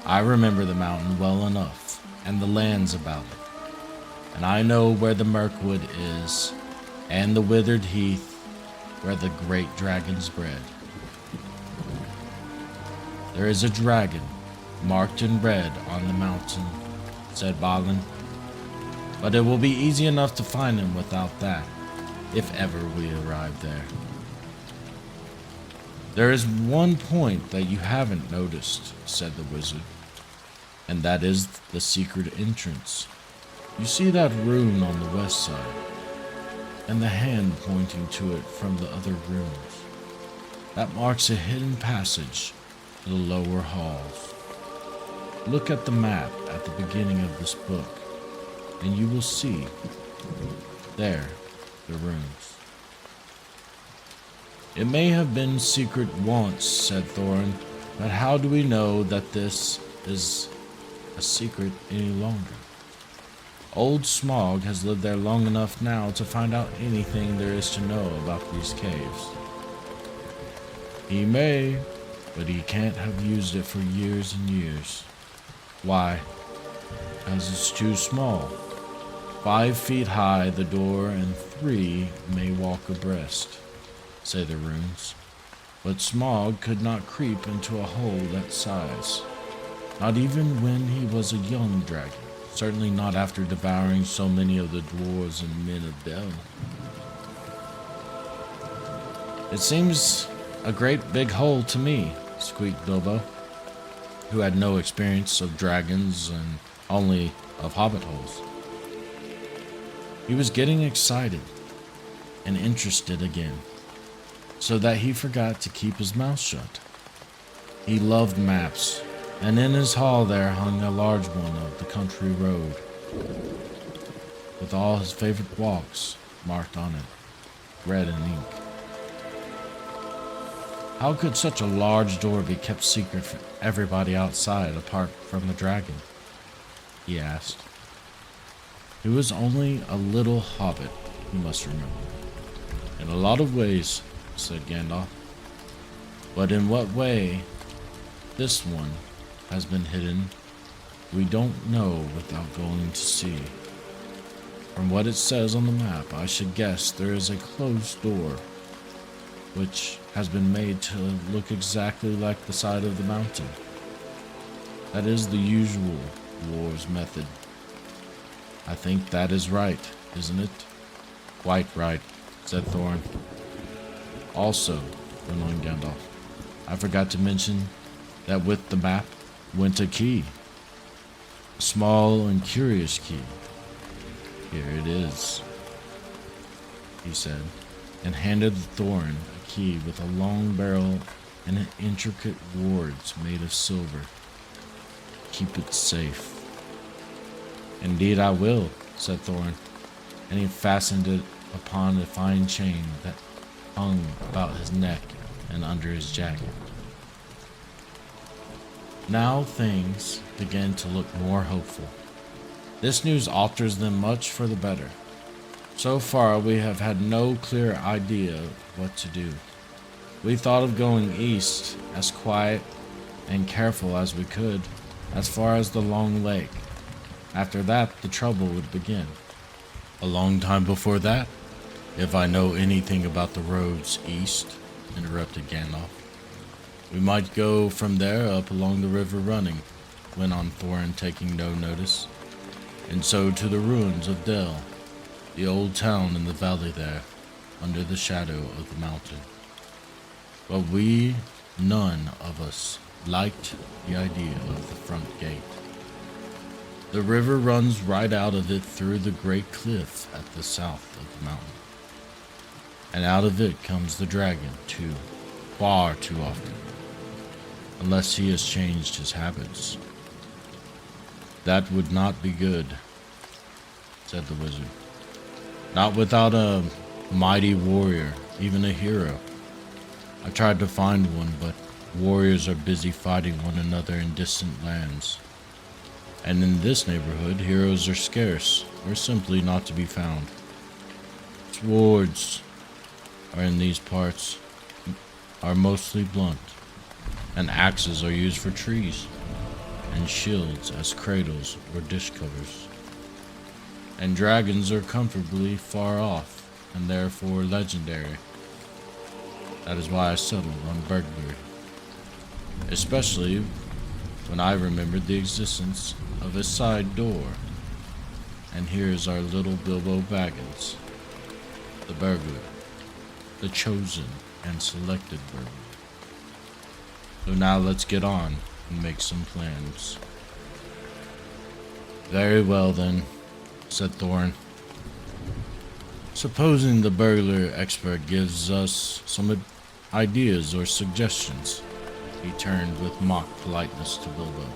I remember the mountain well enough, and the lands about it, and I know where the Mirkwood is, and the withered heath where the great dragons bred. There is a dragon, marked in red on the mountain, said Balin, but it will be easy enough to find him without that, if ever we arrive there. There is one point that you haven't noticed, said the wizard, and that is the secret entrance. You see that rune on the west side, and the hand pointing to it from the other rooms. That marks a hidden passage to the lower halls. Look at the map at the beginning of this book, and you will see there the runes. It may have been secret once, said Thorin, but how do we know that this is a secret any longer? Old Smaug has lived there long enough now to find out anything there is to know about these caves. He may, but he can't have used it for years and years. Why? Because it's too small. 5 feet high the door, and 3 may walk abreast, say the runes. But Smaug could not creep into a hole that size, not even when he was a young dragon. Certainly not after devouring so many of the dwarves and men of Bel. It seems a great big hole to me, squeaked Bilbo, who had no experience of dragons and only of hobbit holes. He was getting excited and interested again, so that he forgot to keep his mouth shut. He loved maps, and in his hall there hung a large one of the country road, with all his favorite walks marked on it, red in ink. How could such a large door be kept secret from everybody outside apart from the dragon? He asked. He was only a little hobbit, you must remember. In a lot of ways, said Gandalf. But in what way this one has been hidden, we don't know without going to see. From what it says on the map, I should guess there is a closed door. which has been made to look exactly like the side of the mountain. That is the usual war's method. I think that is right, isn't it? Quite right, said Thorin. Also, went on Gandalf, I forgot to mention that with the map went a key. A small and curious key. Here it is, he said, and handed Thorin a key with a long barrel and intricate wards made of silver. Keep it safe. Indeed I will, said Thorin, and he fastened it upon a fine chain that hung about his neck and under his jacket. Now things began to look more hopeful. This news alters them much for the better. So far we have had no clear idea what to do. We thought of going east, as quiet and careful as we could, as far as the Long Lake. After that, the trouble would begin. A long time before that, if I know anything about the roads east, interrupted Gandalf. We might go from there up along the river running, went on Thorin, taking no notice, and so to the ruins of Dell, the old town in the valley there, under the shadow of the mountain. But we, none of us, liked the idea of the front gate. The river runs right out of it through the great cliff at the south of the mountain. And out of it comes the dragon, too, far too often, unless he has changed his habits. That would not be good, said the wizard. Not without a mighty warrior, even a hero. I tried to find one, but warriors are busy fighting one another in distant lands. And in this neighborhood, heroes are scarce, or simply not to be found. Swords are in these parts are mostly blunt, and axes are used for trees, and shields as cradles or dish covers. And dragons are comfortably far off, and therefore legendary. That is why I settled on burglary, especially when I remembered the existence of a side door. And here is our little Bilbo Baggins, the burglar, the chosen and selected burglar. So now let's get on and make some plans. Very well then, said Thorin. Supposing the burglar expert gives us some ideas or suggestions. He turned with mock politeness to Bilbo.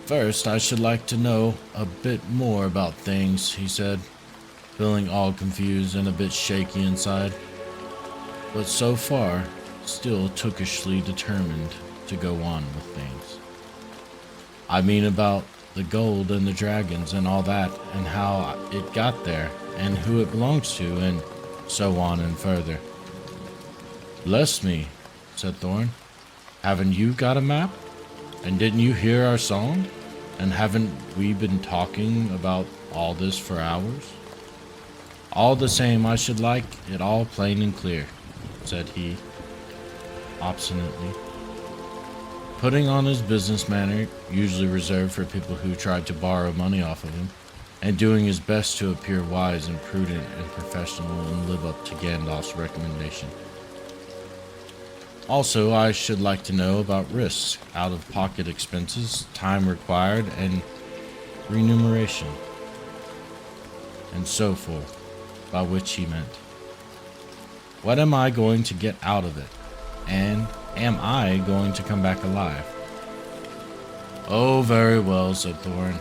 First, I should like to know a bit more about things, he said, feeling all confused and a bit shaky inside, but so far still tookishly determined to go on with things. I mean about the gold and the dragons and all that, and how it got there, and who it belongs to, and so on and further. Bless me, said Thorin. Haven't you got a map? And didn't you hear our song? And haven't we been talking about all this for hours? All the same, I should like it all plain and clear, said he, obstinately, putting on his business manner, usually reserved for people who tried to borrow money off of him, and doing his best to appear wise and prudent and professional and live up to Gandalf's recommendation. Also, I should like to know about risks, out-of-pocket expenses, time required, and remuneration, and so forth, by which he meant, what am I going to get out of it, and am I going to come back alive? Oh, very well, said Thorin.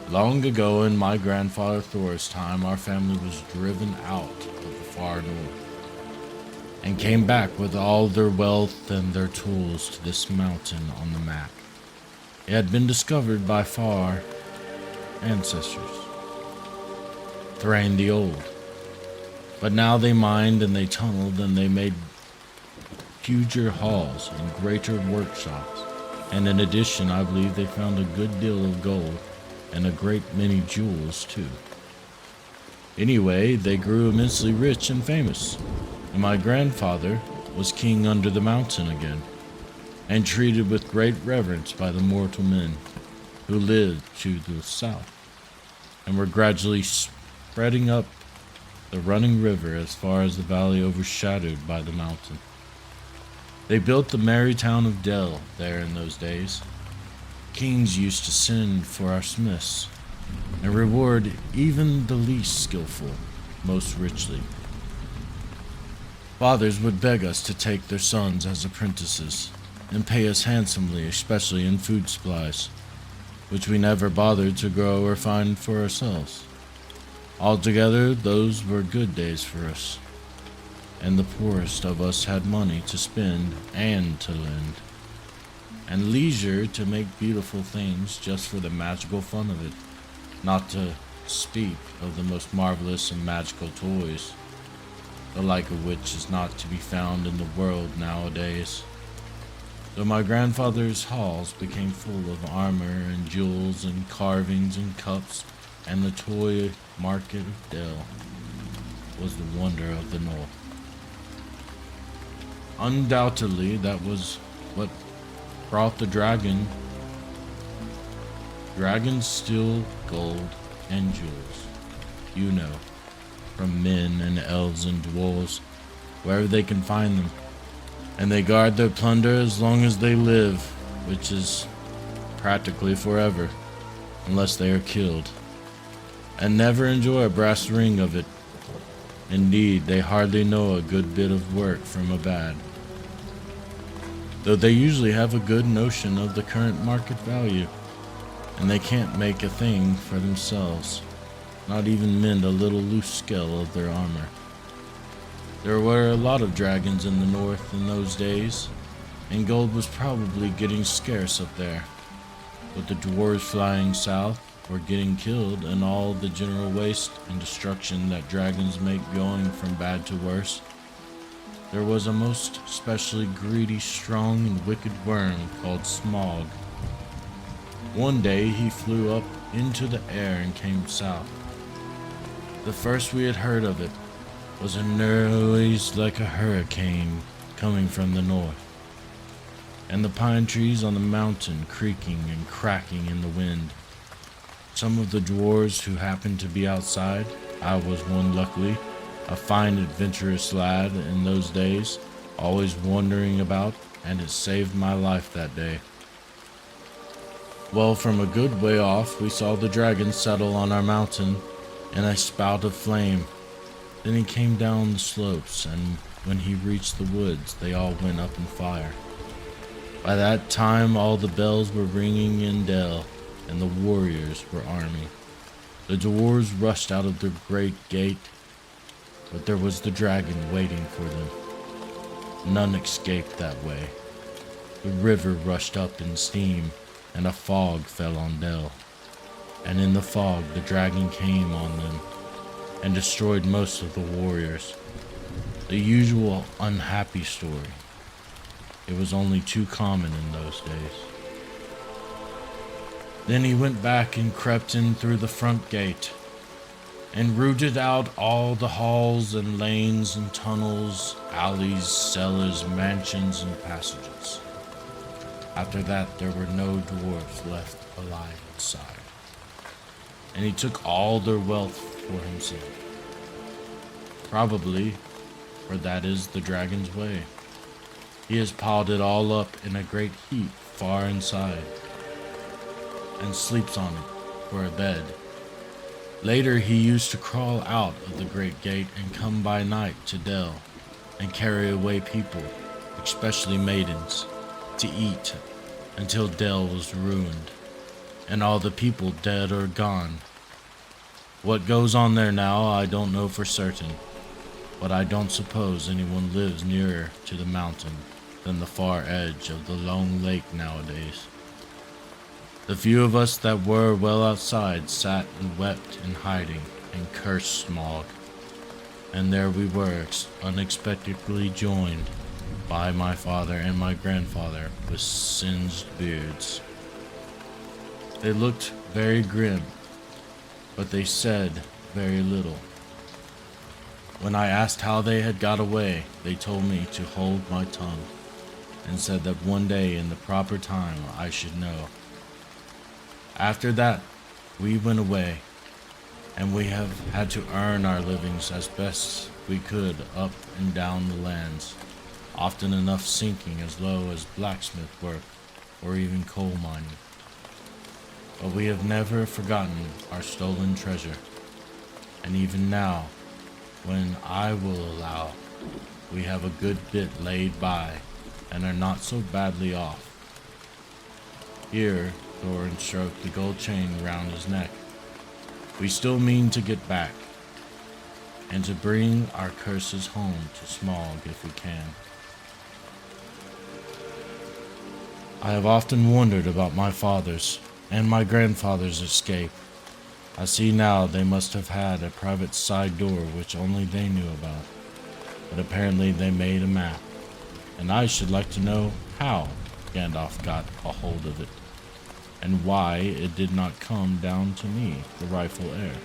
Long ago in my grandfather Thor's time, our family was driven out of the far north, and came back with all their wealth and their tools to this mountain on the map. It had been discovered by far ancestors, Thrain the Old. But now they mined and they tunneled and they made huger halls and greater workshops. And in addition, I believe they found a good deal of gold and a great many jewels too. Anyway, they grew immensely rich and famous, and my grandfather was king under the mountain again, and treated with great reverence by the mortal men who lived to the south, and were gradually spreading up the running river as far as the valley overshadowed by the mountain. They built the merry town of Dell there in those days. Kings used to send for our smiths, and reward even the least skillful most richly. Fathers would beg us to take their sons as apprentices, and pay us handsomely, especially in food supplies, which we never bothered to grow or find for ourselves. Altogether, those were good days for us, and the poorest of us had money to spend and to lend, and leisure to make beautiful things just for the magical fun of it, not to speak of the most marvelous and magical toys, the like of which is not to be found in the world nowadays. So my grandfather's halls became full of armor and jewels and carvings and cups, and the toy market of Dell was the wonder of the north. Undoubtedly, that was what brought the dragons steal gold and jewels, you know, from men and elves and dwarves, wherever they can find them. And they guard their plunder as long as they live, which is practically forever, unless they are killed, and never enjoy a brass ring of it. Indeed, they hardly know a good bit of work from a bad, though they usually have a good notion of the current market value, and they can't make a thing for themselves, not even mend a little loose scale of their armor. There were a lot of dragons in the north in those days, and gold was probably getting scarce up there, with the dwarves flying south or getting killed, and all the general waste and destruction that dragons make going from bad to worse. There was a most specially greedy, strong, and wicked worm called Smog. One day he flew up into the air and came south. The first we had heard of it was a noise like a hurricane coming from the north, and the pine trees on the mountain creaking and cracking in the wind. Some of the dwarves who happened to be outside, I was one luckily, a fine adventurous lad in those days, always wandering about, and it saved my life that day. Well, from a good way off, we saw the dragon settle on our mountain in a spout of flame. Then he came down the slopes, and when he reached the woods, they all went up in fire. By that time, all the bells were ringing in Dell, and the warriors were arming. The dwarves rushed out of the great gate, but there was the dragon waiting for them. None escaped that way. The river rushed up in steam, and a fog fell on Dell. And in the fog, the dragon came on them, and destroyed most of the warriors. The usual unhappy story. It was only too common in those days. Then he went back and crept in through the front gate, and rooted out all the halls and lanes and tunnels, alleys, cellars, mansions, and passages. After that, there were no dwarves left alive inside, and he took all their wealth for himself. Probably, for that is the dragon's way. He has piled it all up in a great heap far inside, and sleeps on it for a bed. Later he used to crawl out of the great gate and come by night to Dell, and carry away people, especially maidens, to eat, until Dell was ruined, and all the people dead or gone. What goes on there now I don't know for certain, but I don't suppose anyone lives nearer to the mountain than the far edge of the long lake nowadays. The few of us that were well outside sat and wept in hiding and cursed Smog, and there we were unexpectedly joined by my father and my grandfather with singed beards. They looked very grim, but they said very little, When I asked how they had got away, they told me to hold my tongue, and said that one day in the proper time I should know. After that, we went away, and we have had to earn our livings as best we could up and down the lands, often enough sinking as low as blacksmith work or even coal mining. But we have never forgotten our stolen treasure, and even now, when I will allow, we have a good bit laid by and are not so badly off. Here, Thorin stroked the gold chain round his neck. We still mean to get back, and to bring our curses home to Smaug if we can. I have often wondered about my father's and my grandfather's escape. I see now they must have had a private side door which only they knew about, but apparently they made a map, and I should like to know how Gandalf got a hold of it, and why it did not come down to me, the rightful heir.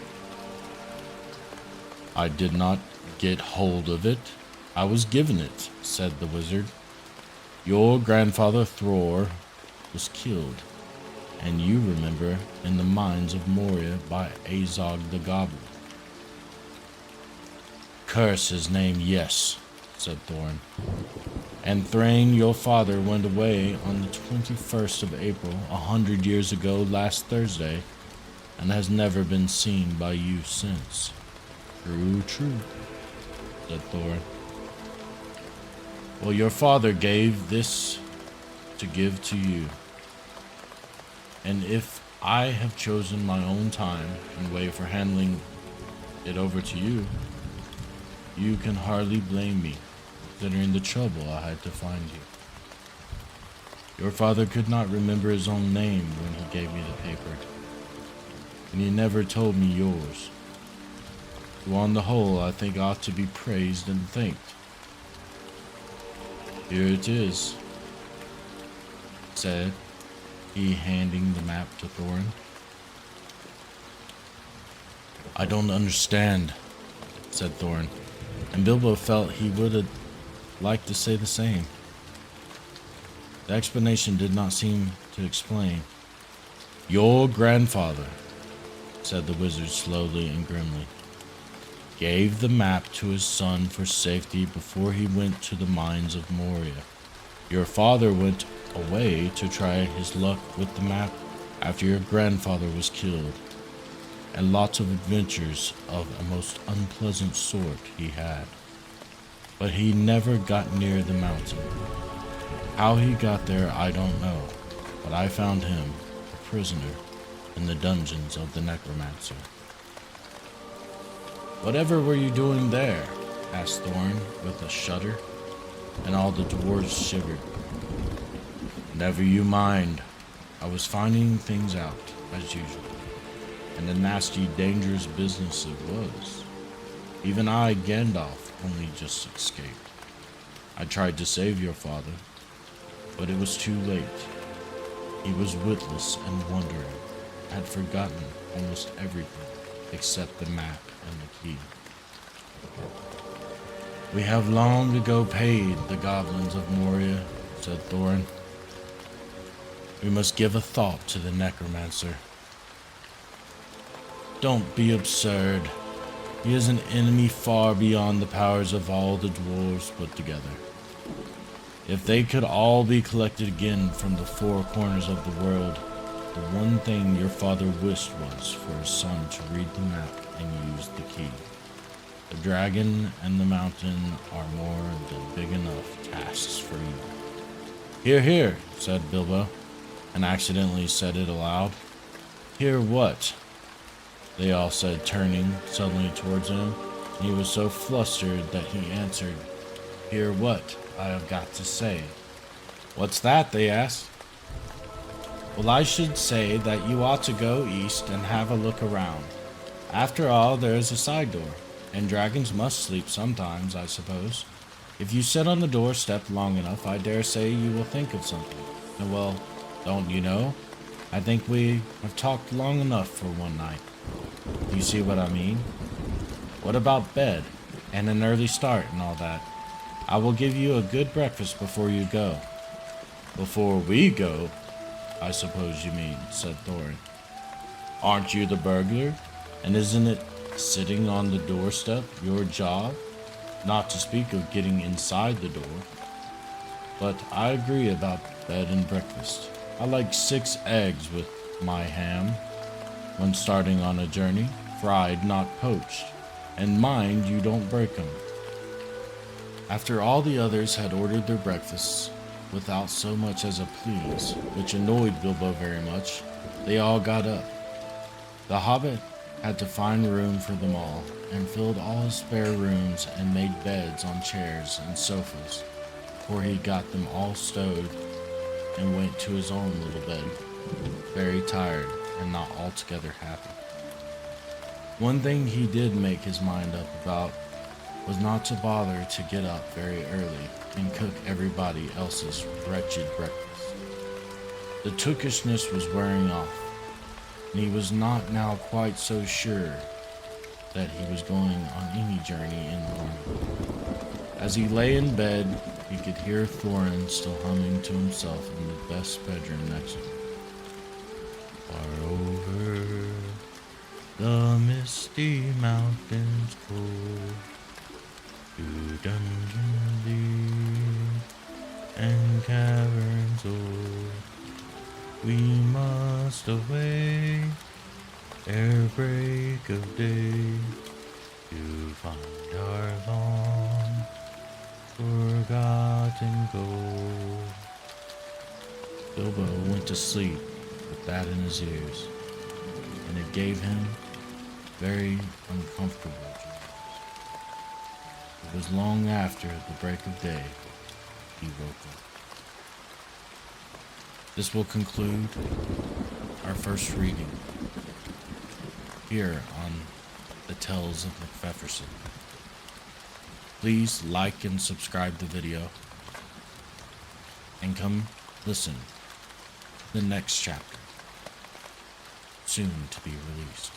I did not get hold of it. I was given it, said the wizard. Your grandfather Thror was killed, and you remember, in the mines of Moria by Azog the Goblin. Curse his name, yes, said Thorin. And Thrain, your father, went away on the 21st of April, 100 years ago last Thursday, and has never been seen by you since. True, said Thorin. Well, your father gave this to give to you. And if I have chosen my own time and way for handing it over to you, you can hardly blame me, considering the trouble I had to find you. Your father could not remember his own name when he gave me the paper, and he never told me yours, who on the whole I think ought to be praised and thanked. Here it is, said he, handing the map to Thorin. I don't understand, said Thorin, and Bilbo felt he would have liked to say the same. The explanation did not seem to explain. Your grandfather, said the wizard slowly and grimly, gave the map to his son for safety before he went to the mines of Moria. Your father went away to try his luck with the map after your grandfather was killed, and lots of adventures of a most unpleasant sort he had. But he never got near the mountain. How he got there I don't know, but I found him, a prisoner, in the dungeons of the necromancer. Whatever were you doing there? Asked Thorin with a shudder, and all the dwarves shivered. Never you mind. I was finding things out, as usual, and a nasty, dangerous business it was. Even I, Gandalf, only just escaped. I tried to save your father, but it was too late. He was witless and wandering, had forgotten almost everything except the map and the key. We have long ago paid the goblins of Moria, said Thorin. We must give a thought to the necromancer. Don't be absurd. He is an enemy far beyond the powers of all the dwarves put together. If they could all be collected again from the four corners of the world, the one thing your father wished was for his son to read the map and use the key. The dragon and the mountain are more than big enough tasks for you. Hear, hear, said Bilbo, and accidentally said it aloud. Hear what? They all said, turning suddenly towards him, and he was so flustered that he answered, Hear what I have got to say. What's that? They asked. Well, I should say that you ought to go east and have a look around. After all, there is a side door, and dragons must sleep sometimes, I suppose. If you sit on the doorstep long enough, I dare say you will think of something. And well, don't you know? I think we have talked long enough for one night. Do you see what I mean? What about bed? and an early start and all that. I will give you a good breakfast before you go. Before we go, I suppose you mean, said Thorin. Aren't you the burglar? And isn't it sitting on the doorstep your job? Not to speak of getting inside the door. But I agree about bed and breakfast. I like 6 eggs with my ham when starting on a journey, fried, not poached. And mind you don't break 'em. After all the others had ordered their breakfasts, without so much as a please, which annoyed Bilbo very much, they all got up. The Hobbit had to find room for them all, and filled all his spare rooms and made beds on chairs and sofas, for he got them all stowed and went to his own little bed, very tired and not altogether happy. One thing he did make his mind up about was not to bother to get up very early and cook everybody else's wretched breakfast. The tookishness was wearing off, and he was not now quite so sure that he was going on any journey in the morning. As he lay in bed, he could hear Thorin still humming to himself in the best bedroom next to him. Far over the misty mountains cold, through dungeons deep and caverns old, we must away ere break of day to find our long forgotten gold. Bilbo went to sleep with that in his ears, and it gave him very uncomfortable dreams. It was long after the break of day he woke up. This will conclude our first reading here on the Tales of Mcfefferson. Please like and subscribe the video, and come listen to the next chapter, soon to be released.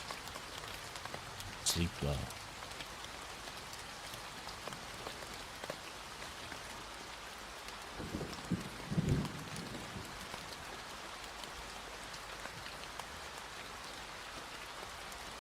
Sleep well.